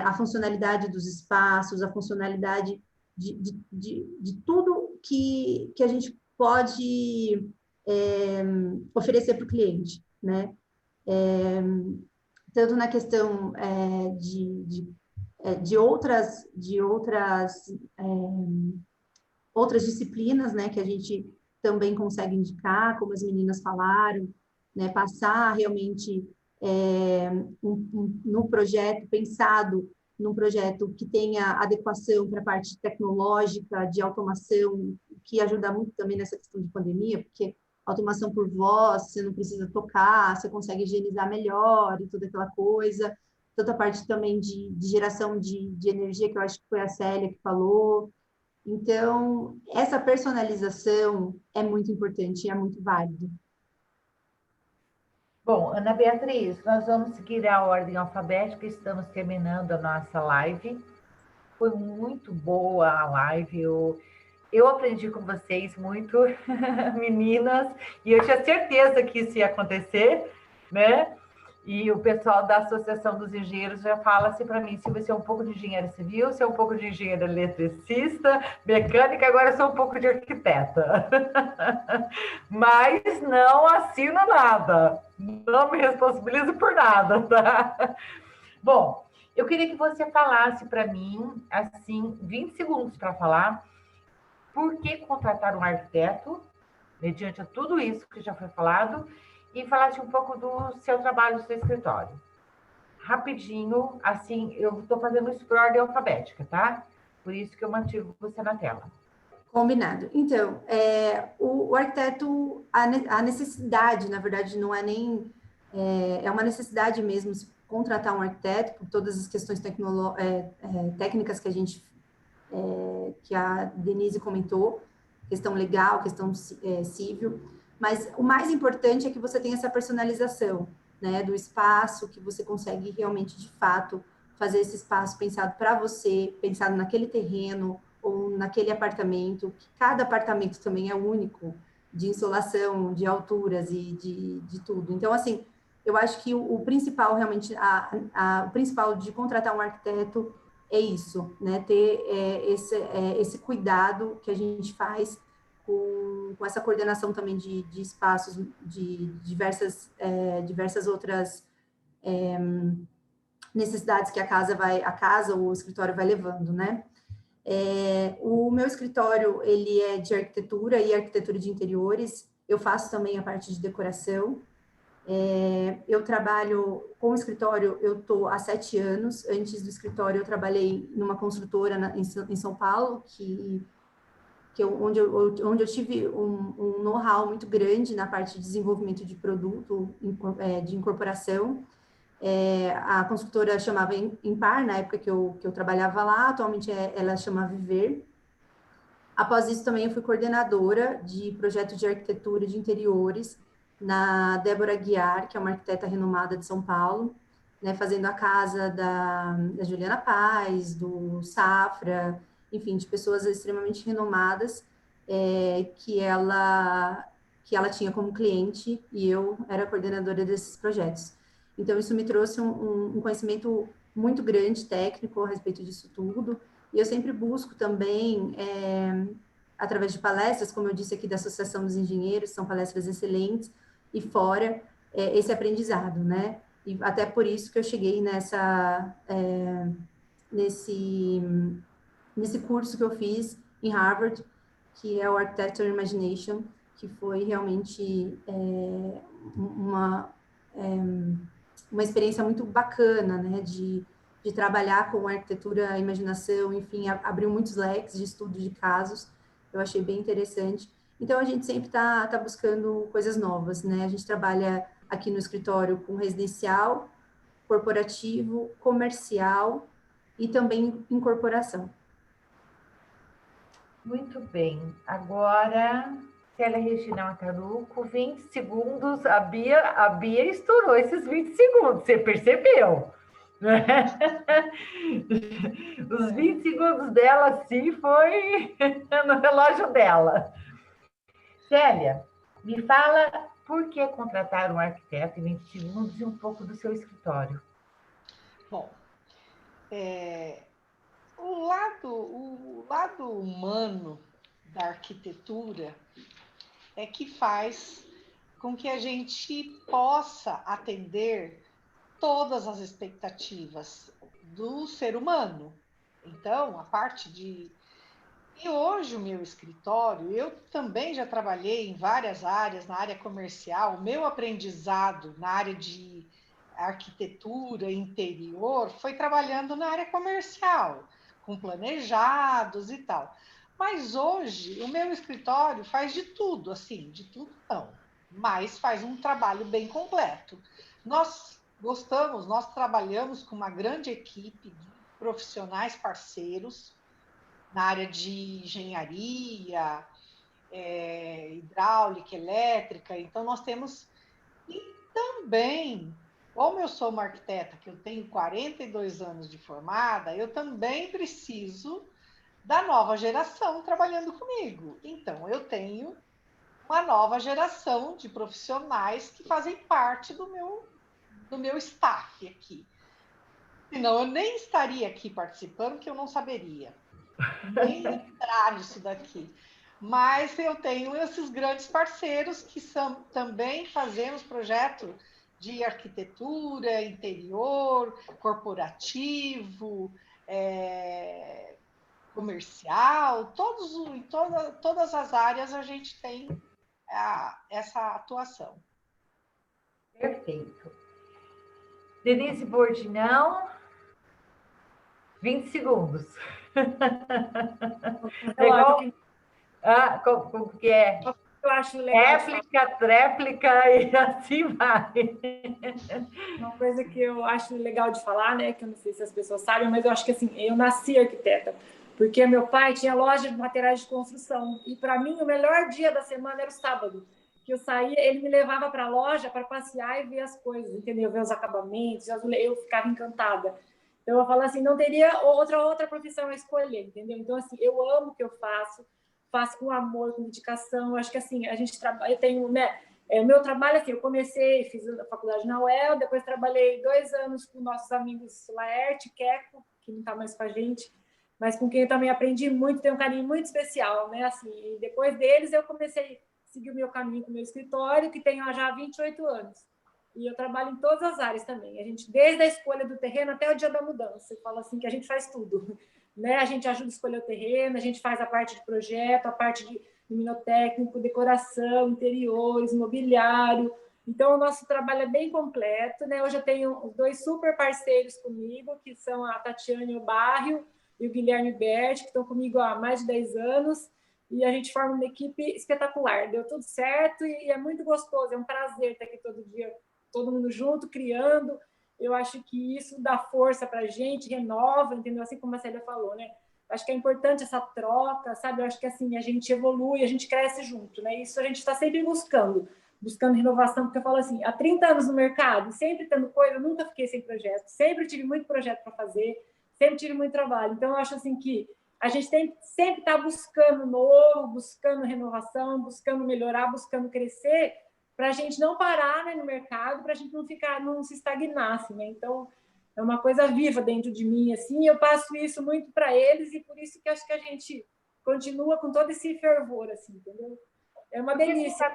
a funcionalidade dos espaços, a funcionalidade de tudo que a gente pode oferecer para o cliente, né? Tanto na questão de outras disciplinas, né, que a gente também consegue indicar, como as meninas falaram, né, passar realmente no projeto pensado num projeto que tenha adequação para a parte tecnológica, de automação, que ajuda muito também nessa questão de pandemia, porque automação por voz, você não precisa tocar, você consegue higienizar melhor e toda aquela coisa. Toda a parte também de geração de energia, que eu acho que foi a Célia que falou. Então, essa personalização é muito importante e é muito válido. Bom, Ana Beatriz, nós vamos seguir a ordem alfabética, estamos terminando a nossa live. Foi muito boa a live, eu aprendi com vocês muito, meninas, e eu tinha certeza que isso ia acontecer, né? E o pessoal da Associação dos Engenheiros já fala assim para mim, se você é um pouco de engenheiro civil, se é um pouco de engenheiro eletricista, mecânica, agora eu sou um pouco de arquiteta. Mas não assino nada, não me responsabilizo por nada, tá? Bom, eu queria que você falasse para mim, assim, 20 segundos para falar, por que contratar um arquiteto, mediante tudo isso que já foi falado, e falasse um pouco do seu trabalho, do seu escritório. Rapidinho, assim, eu estou fazendo isso por ordem alfabética, tá? Por isso que eu mantive você na tela. Combinado. Então, o arquiteto, a necessidade, na verdade, não é nem... É uma necessidade mesmo contratar um arquiteto, por todas as questões técnicas que a gente... que a Denise comentou, questão legal, questão civil, mas o mais importante é que você tenha essa personalização, né, do espaço, que você consegue realmente, de fato, fazer esse espaço pensado para você, pensado naquele terreno ou naquele apartamento, que cada apartamento também é único, de insolação, de alturas e de tudo. Então, assim, eu acho que o principal, realmente, o principal de contratar um arquiteto é isso, né? Ter esse cuidado que a gente faz com essa coordenação também de espaços, de diversas outras necessidades que a casa ou o escritório vai levando, né? O meu escritório, ele é de arquitetura e arquitetura de interiores. Eu faço também a parte de decoração. Eu trabalho com o escritório, eu estou há 7 anos. Antes do escritório, eu trabalhei numa construtora em São Paulo, onde eu tive um know-how muito grande na parte de desenvolvimento de produto, de incorporação. A construtora chamava Impar, na época que eu trabalhava lá, atualmente ela chama Viver. Após isso, também eu fui coordenadora de projeto de arquitetura de interiores na Débora Guiar, que é uma arquiteta renomada de São Paulo, né, fazendo a casa da Juliana Paz, do Safra, enfim, de pessoas extremamente renomadas, que ela tinha como cliente, e eu era coordenadora desses projetos. Então, isso me trouxe um conhecimento muito grande, técnico, a respeito disso tudo, e eu sempre busco também, através de palestras, como eu disse aqui da Associação dos Engenheiros, são palestras excelentes, e fora esse aprendizado, né? E até por isso que eu cheguei nesse curso que eu fiz em Harvard, que é o Architecture Imagination, que foi realmente uma experiência muito bacana, né? De trabalhar com arquitetura, imaginação, enfim, abriu muitos leques de estudo de casos, eu achei bem interessante. Então, a gente sempre está buscando coisas novas, né? A gente trabalha aqui no escritório com residencial, corporativo, comercial e também incorporação. Muito bem. Agora, Célia Regina Mataruco, 20 segundos. A Bia estourou esses 20 segundos, você percebeu? Os 20 segundos dela, sim, foi no relógio dela. Célia, me fala por que contratar um arquiteto em 20 segundos e um pouco do seu escritório. Bom, o lado humano da arquitetura é que faz com que a gente possa atender todas as expectativas do ser humano. Então, a parte de... E hoje o meu escritório, eu também já trabalhei em várias áreas, na área comercial, o meu aprendizado na área de arquitetura interior foi trabalhando na área comercial, com planejados e tal. Mas hoje o meu escritório faz de tudo, assim, de tudo não, mas faz um trabalho bem completo. Nós trabalhamos com uma grande equipe de profissionais parceiros na área de engenharia, hidráulica, elétrica. Então, nós temos... E também, como eu sou uma arquiteta, que eu tenho 42 anos de formada, eu também preciso da nova geração trabalhando comigo. Então, eu tenho uma nova geração de profissionais que fazem parte do meu staff aqui. Senão, eu nem estaria aqui participando, que eu não saberia nem entrar nisso daqui. Mas eu tenho esses grandes parceiros que também fazemos projeto de arquitetura, interior, corporativo, comercial, todas as áreas a gente tem essa atuação. Perfeito. Denise Bordinão, 20 segundos. Legal? Como que é? Eu acho legal. Réplica e assim vai. Uma coisa que eu acho legal de falar, né, que eu não sei se as pessoas sabem, mas eu acho que assim, eu nasci arquiteta, porque meu pai tinha loja de materiais de construção, e para mim o melhor dia da semana era o sábado, que eu saía, ele me levava para a loja para passear e ver as coisas, entendeu? Ver os acabamentos, eu ficava encantada. Então eu falo assim, não teria outra profissão a escolher, entendeu? Então assim, eu amo o que eu faço com amor, com dedicação. Acho que assim, a gente trabalha, eu tenho, né, o meu trabalho assim, eu fiz a faculdade na UEL, depois trabalhei 2 anos com nossos amigos Laerte, Queco, que não está mais com a gente, mas com quem eu também aprendi muito, tenho um carinho muito especial, né? Assim, e depois deles eu comecei a seguir o meu caminho com o meu escritório, que tenho já 28 anos. E eu trabalho em todas as áreas também. A gente, desde a escolha do terreno até o dia da mudança, eu falo assim que a gente faz tudo, né? A gente ajuda a escolher o terreno, a gente faz a parte de projeto, a parte de luminotécnico, decoração, interiores, mobiliário. Então, o nosso trabalho é bem completo, né? Hoje eu tenho 2 super parceiros comigo, que são a Tatiane Obarrio e o Guilherme Berti, que estão comigo há mais de 10 anos, e a gente forma uma equipe espetacular. Deu tudo certo e é muito gostoso, é um prazer estar aqui todo dia, todo mundo junto, criando. Eu acho que isso dá força para a gente, renova, entendeu? Assim como a Célia falou, né? Acho que é importante essa troca, sabe? Eu acho que assim, a gente evolui, a gente cresce junto, né? Isso a gente está sempre buscando renovação, porque eu falo assim, há 30 anos no mercado, sempre tendo coisa, eu nunca fiquei sem projeto, sempre tive muito projeto para fazer, sempre tive muito trabalho. Então, eu acho assim que a gente tem sempre estar buscando novo, buscando renovação, buscando melhorar, buscando crescer, para a gente não parar, né, no mercado, para a gente não se estagnar, assim, né? Então, é uma coisa viva dentro de mim, assim, eu passo isso muito para eles e por isso que acho que a gente continua com todo esse fervor, assim, entendeu? É uma delícia.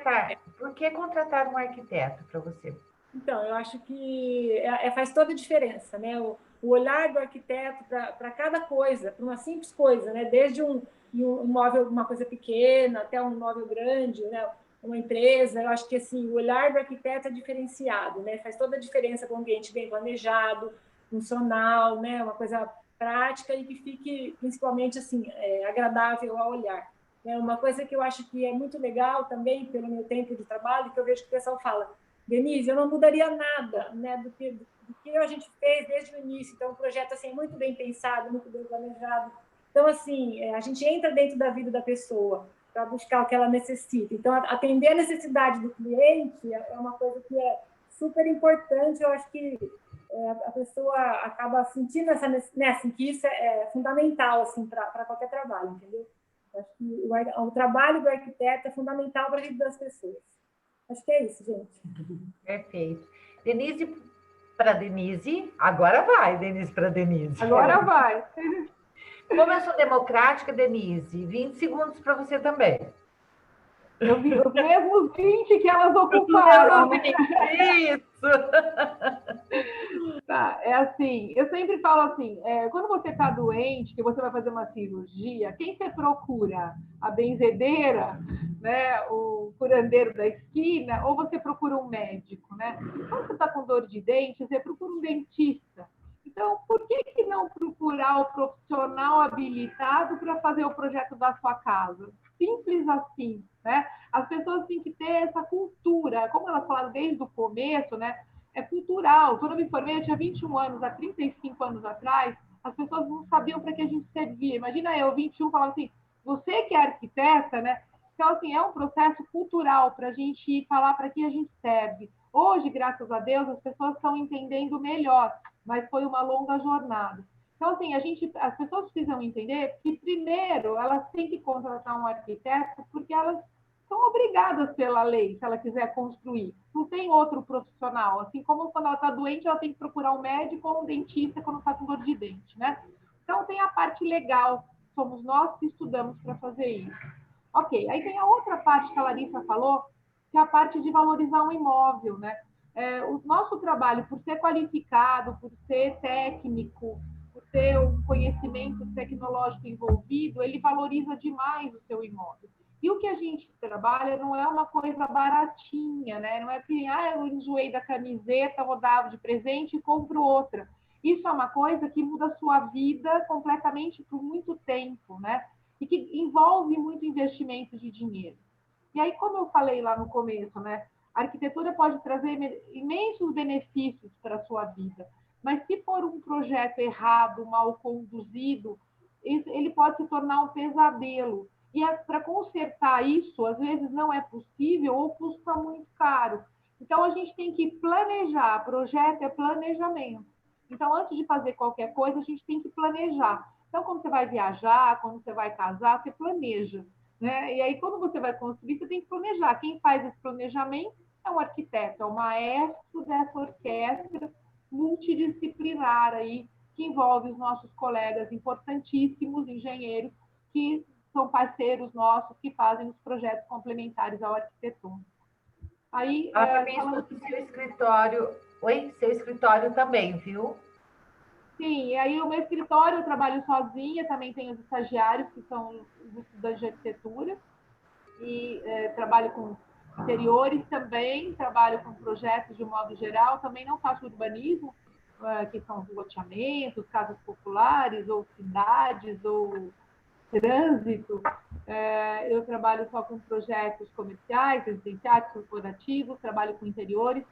Por que contratar um arquiteto para você? Então, eu acho que faz toda a diferença, né? O olhar do arquiteto para cada coisa, para uma simples coisa, né? Desde um móvel, uma coisa pequena, até um móvel grande, né? Uma empresa. Eu acho que assim, o olhar do arquiteto é diferenciado, né? Faz toda a diferença com um ambiente bem planejado, funcional, né? Uma coisa prática e que fique, principalmente, assim, agradável ao olhar. Uma coisa que eu acho que é muito legal também, pelo meu tempo de trabalho, que eu vejo que o pessoal fala, Denise, eu não mudaria nada, né, do que a gente fez desde o início. Então, um projeto assim, muito bem pensado, muito bem planejado. Então, assim, a gente entra dentro da vida da pessoa para buscar o que ela necessita. Então, atender a necessidade do cliente é uma coisa que é super importante. Eu acho que a pessoa acaba sentindo essa, né, assim, que isso é fundamental assim, para qualquer trabalho, entendeu? Acho que o trabalho do arquiteto é fundamental para a vida das pessoas. Acho que é isso, gente. Perfeito. Denise para Denise. Agora vai, Denise para Denise. Agora vai. Como eu sou democrática, Denise, 20 segundos para você também. Eu vi os mesmos 20 que elas ocuparam. Isso! Tá, é assim, eu sempre falo assim, quando você está doente, que você vai fazer uma cirurgia, quem você procura? A benzedeira, né, o curandeiro da esquina, ou você procura um médico, né? Quando você está com dor de dente, você procura um dentista. Então, por que não procurar o profissional habilitado para fazer o projeto da sua casa? Simples assim, né? As pessoas têm que ter essa cultura, como elas falaram desde o começo, né? É cultural. Quando eu me formei, eu tinha 21 anos, há 35 anos atrás, as pessoas não sabiam para que a gente servia. Imagina eu, 21, falava assim, você que é arquiteta, né? Então, assim, é um processo cultural para a gente falar para que a gente serve. Hoje, graças a Deus, as pessoas estão entendendo melhor, mas foi uma longa jornada. Então, assim, as pessoas precisam entender que, primeiro, elas têm que contratar um arquiteto porque elas são obrigadas pela lei, se ela quiser construir. Não tem outro profissional. Assim como quando ela está doente, ela tem que procurar um médico ou um dentista quando está com dor de dente, né? Então, tem a parte legal. Somos nós que estudamos para fazer isso. Ok, aí tem a outra parte que a Larissa falou, que é a parte de valorizar um imóvel, né? O nosso trabalho, por ser qualificado, por ser técnico, por ter um conhecimento tecnológico envolvido, ele valoriza demais o seu imóvel. E o que a gente trabalha não é uma coisa baratinha, né? Não é que eu enjoei da camiseta, vou dar de presente e compro outra. Isso é uma coisa que muda a sua vida completamente por muito tempo, né? E que envolve muito investimento de dinheiro. E aí, como eu falei lá no começo, né? A arquitetura pode trazer imensos benefícios para a sua vida, mas se for um projeto errado, mal conduzido, ele pode se tornar um pesadelo. E para consertar isso, às vezes não é possível ou custa muito caro. Então, a gente tem que planejar. Projeto é planejamento. Então, antes de fazer qualquer coisa, a gente tem que planejar. Então, quando você vai viajar, quando você vai casar, você planeja, né? E aí, quando você vai construir, você tem que planejar. Quem faz esse planejamento é um arquiteto, é o maestro dessa orquestra multidisciplinar aí, que envolve os nossos colegas importantíssimos, engenheiros, que são parceiros nossos, que fazem os projetos complementares ao arquitetônico. Aí, falando do seu escritório, seu escritório também, viu? Sim, e aí o meu escritório eu trabalho sozinha, também tenho os estagiários, que são os estudantes de arquitetura, e trabalho com interiores também, trabalho com projetos de modo geral, também não faço urbanismo, que são os loteamentos, casas populares, ou cidades, ou trânsito. Eu trabalho só com projetos comerciais, residenciais, corporativos, trabalho com interiores.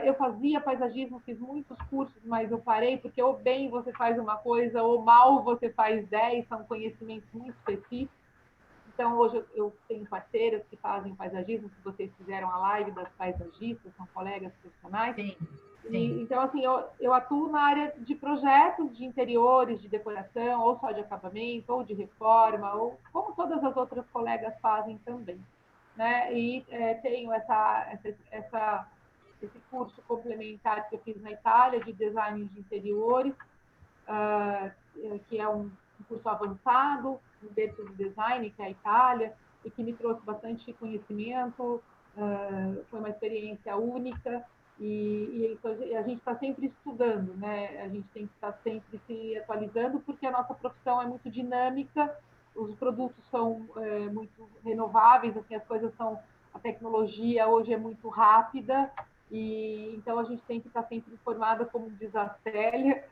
Eu fazia paisagismo, fiz muitos cursos, mas eu parei porque ou bem você faz uma coisa ou mal você faz 10, são conhecimentos muito específicos. Então, hoje eu tenho parceiras que fazem paisagismo, que vocês fizeram a live das paisagistas, são colegas profissionais. Sim. E, então, assim, eu atuo na área de projetos de interiores, de decoração, ou só de acabamento, ou de reforma, ou como todas as outras colegas fazem também, né? E tenho esse curso complementar que eu fiz na Itália, de design de interiores, que é um curso avançado dentro do design, que é a Itália, e que me trouxe bastante conhecimento, foi uma experiência única, e a gente está sempre estudando, né? A gente tem que estar sempre se atualizando, porque a nossa profissão é muito dinâmica, os produtos são muito renováveis, assim, a tecnologia hoje é muito rápida, e então a gente tem que estar sempre informada, como diz a Célia.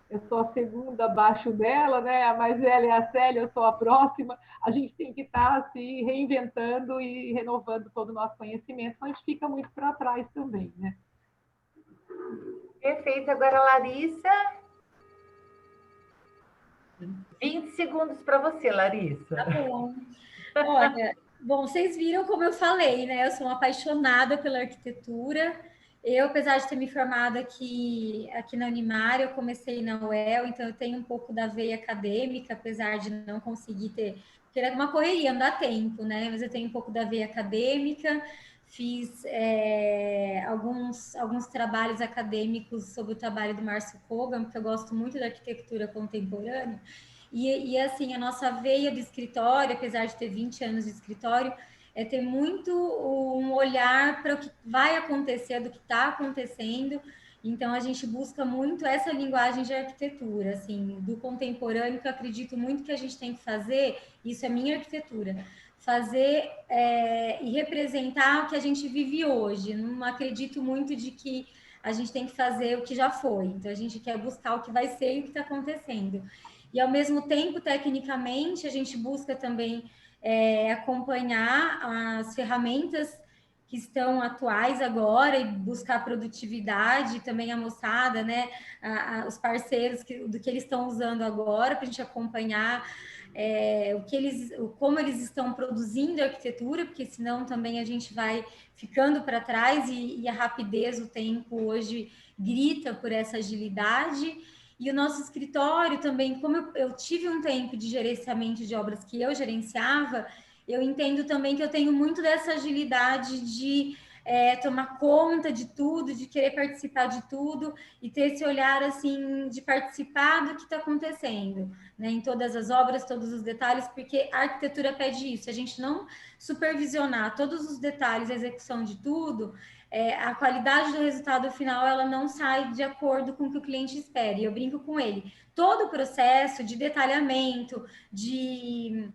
Eu sou a segunda abaixo dela, né? A mais velha é a Célia, eu sou a próxima. A gente tem que estar se reinventando e renovando todo o nosso conhecimento, senão a gente fica muito para trás também, né? Perfeito. Agora, Larissa, 20 segundos para você, Larissa. Tá bom. Olha, vocês viram como eu falei, né? Eu sou uma apaixonada pela arquitetura. Eu, apesar de ter me formado aqui na Unimar, eu comecei na UEL, então eu tenho um pouco da veia acadêmica, apesar de não conseguir ter, porque era uma correria, não dá tempo, né? Mas eu tenho um pouco da veia acadêmica, fiz alguns trabalhos acadêmicos sobre o trabalho do Márcio Kogan, porque eu gosto muito da arquitetura contemporânea. E assim, a nossa veia de escritório, apesar de ter 20 anos de escritório, é ter muito um olhar para o que vai acontecer, do que está acontecendo. Então, a gente busca muito essa linguagem de arquitetura, assim, do contemporâneo, que eu acredito muito que a gente tem que fazer, isso é minha arquitetura, fazer e representar o que a gente vive hoje. Não acredito muito de que a gente tem que fazer o que já foi. Então, a gente quer buscar o que vai ser e o que está acontecendo. E, ao mesmo tempo, tecnicamente, a gente busca também acompanhar as ferramentas que estão atuais agora e buscar produtividade, também a moçada, né, os parceiros do que eles estão usando agora, para a gente acompanhar como eles estão produzindo a arquitetura, porque senão também a gente vai ficando para trás e a rapidez, o tempo hoje grita por essa agilidade. E o nosso escritório também, como eu tive um tempo de gerenciamento de obras que eu gerenciava, eu entendo também que eu tenho muito dessa agilidade de tomar conta de tudo, de querer participar de tudo e ter esse olhar assim de participar do que está acontecendo, né, em todas as obras, todos os detalhes, porque a arquitetura pede isso, a gente não supervisionar todos os detalhes, a execução de tudo, a qualidade do resultado final ela não sai de acordo com o que o cliente espera. E eu brinco com ele, todo o processo de detalhamento, de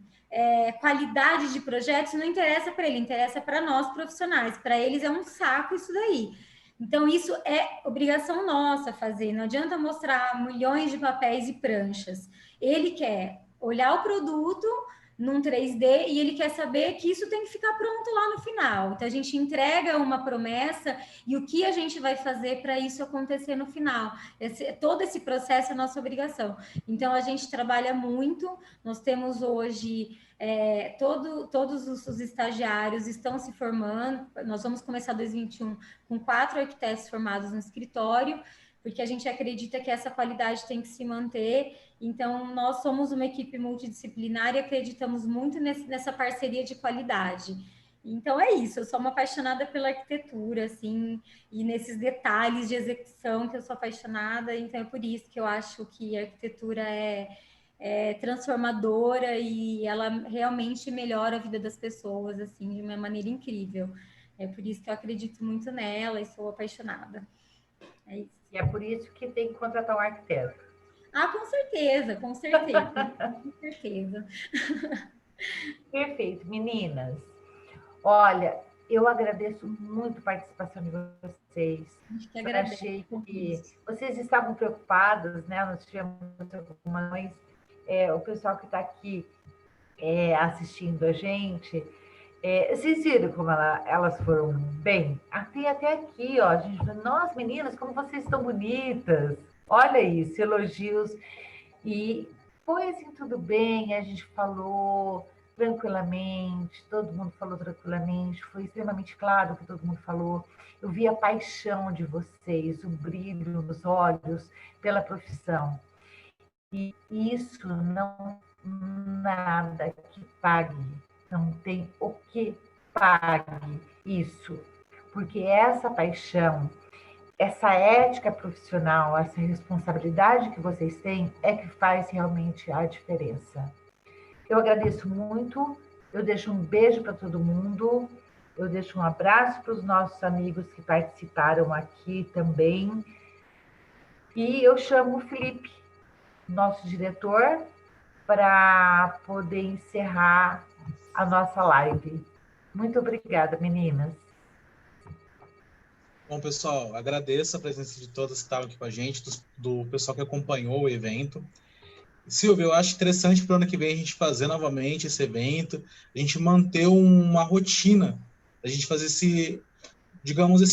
qualidade de projetos não interessa para ele, interessa para nós profissionais. Para eles é um saco isso daí. Então, isso é obrigação nossa fazer. Não adianta mostrar milhões de papéis e pranchas. Ele quer olhar o produto num 3D e ele quer saber que isso tem que ficar pronto lá no final. Então, a gente entrega uma promessa e o que a gente vai fazer para isso acontecer no final. Todo esse processo é nossa obrigação. Então, a gente trabalha muito. Nós temos hoje... todos os estagiários estão se formando. Nós vamos começar 2021 com 4 arquitetos formados no escritório, porque a gente acredita que essa qualidade tem que se manter. Então, nós somos uma equipe multidisciplinar e acreditamos muito nessa parceria de qualidade. Então, é isso. Eu sou uma apaixonada pela arquitetura, assim, e nesses detalhes de execução que eu sou apaixonada. Então, é por isso que eu acho que a arquitetura é transformadora e ela realmente melhora a vida das pessoas, assim, de uma maneira incrível. É por isso que eu acredito muito nela e sou apaixonada. É isso. E é por isso que tem que contratar um arquiteto. Ah, com certeza, com certeza, com certeza. Perfeito, meninas. Olha, eu agradeço muito a participação de vocês. Acho que agradeço. Achei que vocês estavam preocupadas, né? Nós tivemos algumas... o pessoal que está aqui assistindo a gente, vocês viram como elas foram bem? Até aqui, ó, a gente falou, nossa, meninas, como vocês estão bonitas. Olha isso, elogios. E foi assim, tudo bem, a gente falou tranquilamente, todo mundo falou tranquilamente, foi extremamente claro o que todo mundo falou. Eu vi a paixão de vocês, o brilho nos olhos pela profissão. E isso não nada que pague, não tem o que pague isso, porque essa paixão, essa ética profissional, essa responsabilidade que vocês têm é que faz realmente a diferença. Eu agradeço muito, eu deixo um beijo para todo mundo, eu deixo um abraço para os nossos amigos que participaram aqui também, e eu chamo o Felipe, nosso diretor, para poder encerrar a nossa live. Muito obrigada, meninas. Bom, pessoal, agradeço a presença de todas que estavam aqui com a gente, do pessoal que acompanhou o evento. Silvia, eu acho interessante para o ano que vem a gente fazer novamente esse evento, a gente manter uma rotina, a gente fazer esse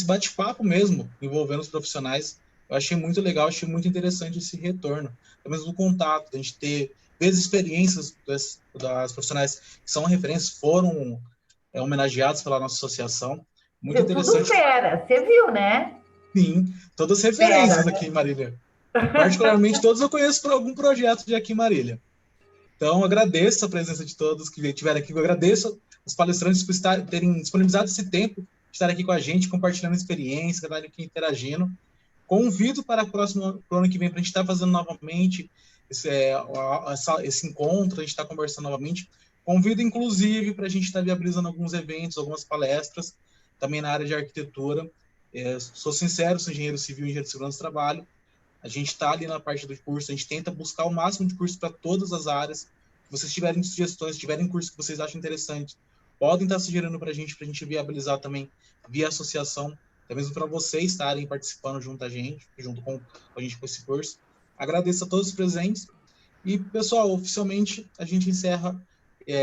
bate-papo mesmo, envolvendo os profissionais. Eu achei muito legal, achei muito interessante esse retorno, pelo menos no contato, a gente ver as experiências das profissionais que são referências, foram homenageados pela nossa associação. Muito interessante. Tudo fera, você viu, né? Sim, todas as referências aqui em Marília. Particularmente, todos eu conheço por algum projeto de aqui em Marília. Então, agradeço a presença de todos que estiveram aqui. Eu agradeço os palestrantes por terem disponibilizado esse tempo de estar aqui com a gente, compartilhando experiência, estarem aqui interagindo. Convido para o ano que vem, para a gente estar fazendo novamente esse encontro, a gente está conversando novamente. Convido, inclusive, para a gente estar viabilizando alguns eventos, algumas palestras, também na área de arquitetura. Sou sincero, sou engenheiro civil e engenheiro de segurança do trabalho. A gente está ali na parte do curso, a gente tenta buscar o máximo de curso para todas as áreas. Se vocês tiverem sugestões, tiverem curso que vocês acham interessante, podem estar sugerindo para a gente viabilizar também via associação, até mesmo para vocês estarem participando junto com a gente com esse curso. Agradeço a todos os presentes. E, pessoal, oficialmente a gente encerra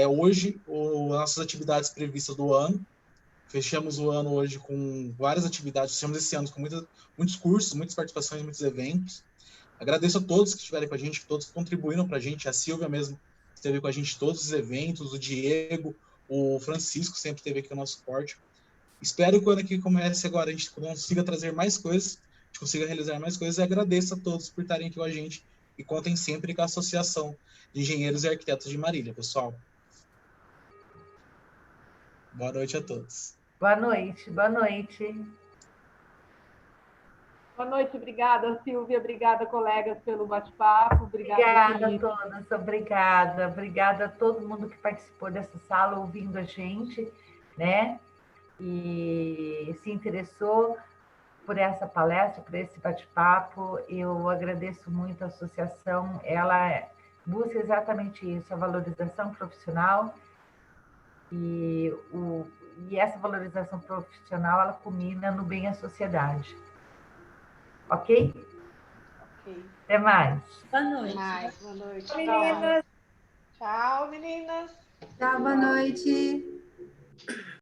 hoje nossas atividades previstas do ano. Fechamos o ano hoje com várias atividades, fechamos esse ano com muitos cursos, muitas participações, muitos eventos. Agradeço a todos que estiveram com a gente, que todos contribuíram para a gente. A Silvia mesmo esteve com a gente em todos os eventos, o Diego, o Francisco sempre esteve aqui no nosso suporte. Espero que o ano que comece agora a gente consiga trazer mais coisas, a gente consiga realizar mais coisas, e agradeço a todos por estarem aqui com a gente e contem sempre com a Associação de Engenheiros e Arquitetos de Marília, pessoal. Boa noite a todos. Boa noite, boa noite. Boa noite, obrigada, Silvia, obrigada, colegas, pelo bate-papo. Obrigada a todas, obrigada. Obrigada a todo mundo que participou dessa sala ouvindo a gente, né? E se interessou por essa palestra, por esse bate-papo. Eu agradeço muito a associação, ela busca exatamente isso, a valorização profissional, e essa valorização profissional, ela culmina no bem à sociedade. Ok? Ok. Até mais. Boa noite. Boa noite. Meninas. Tchau, meninas. Tchau, boa noite.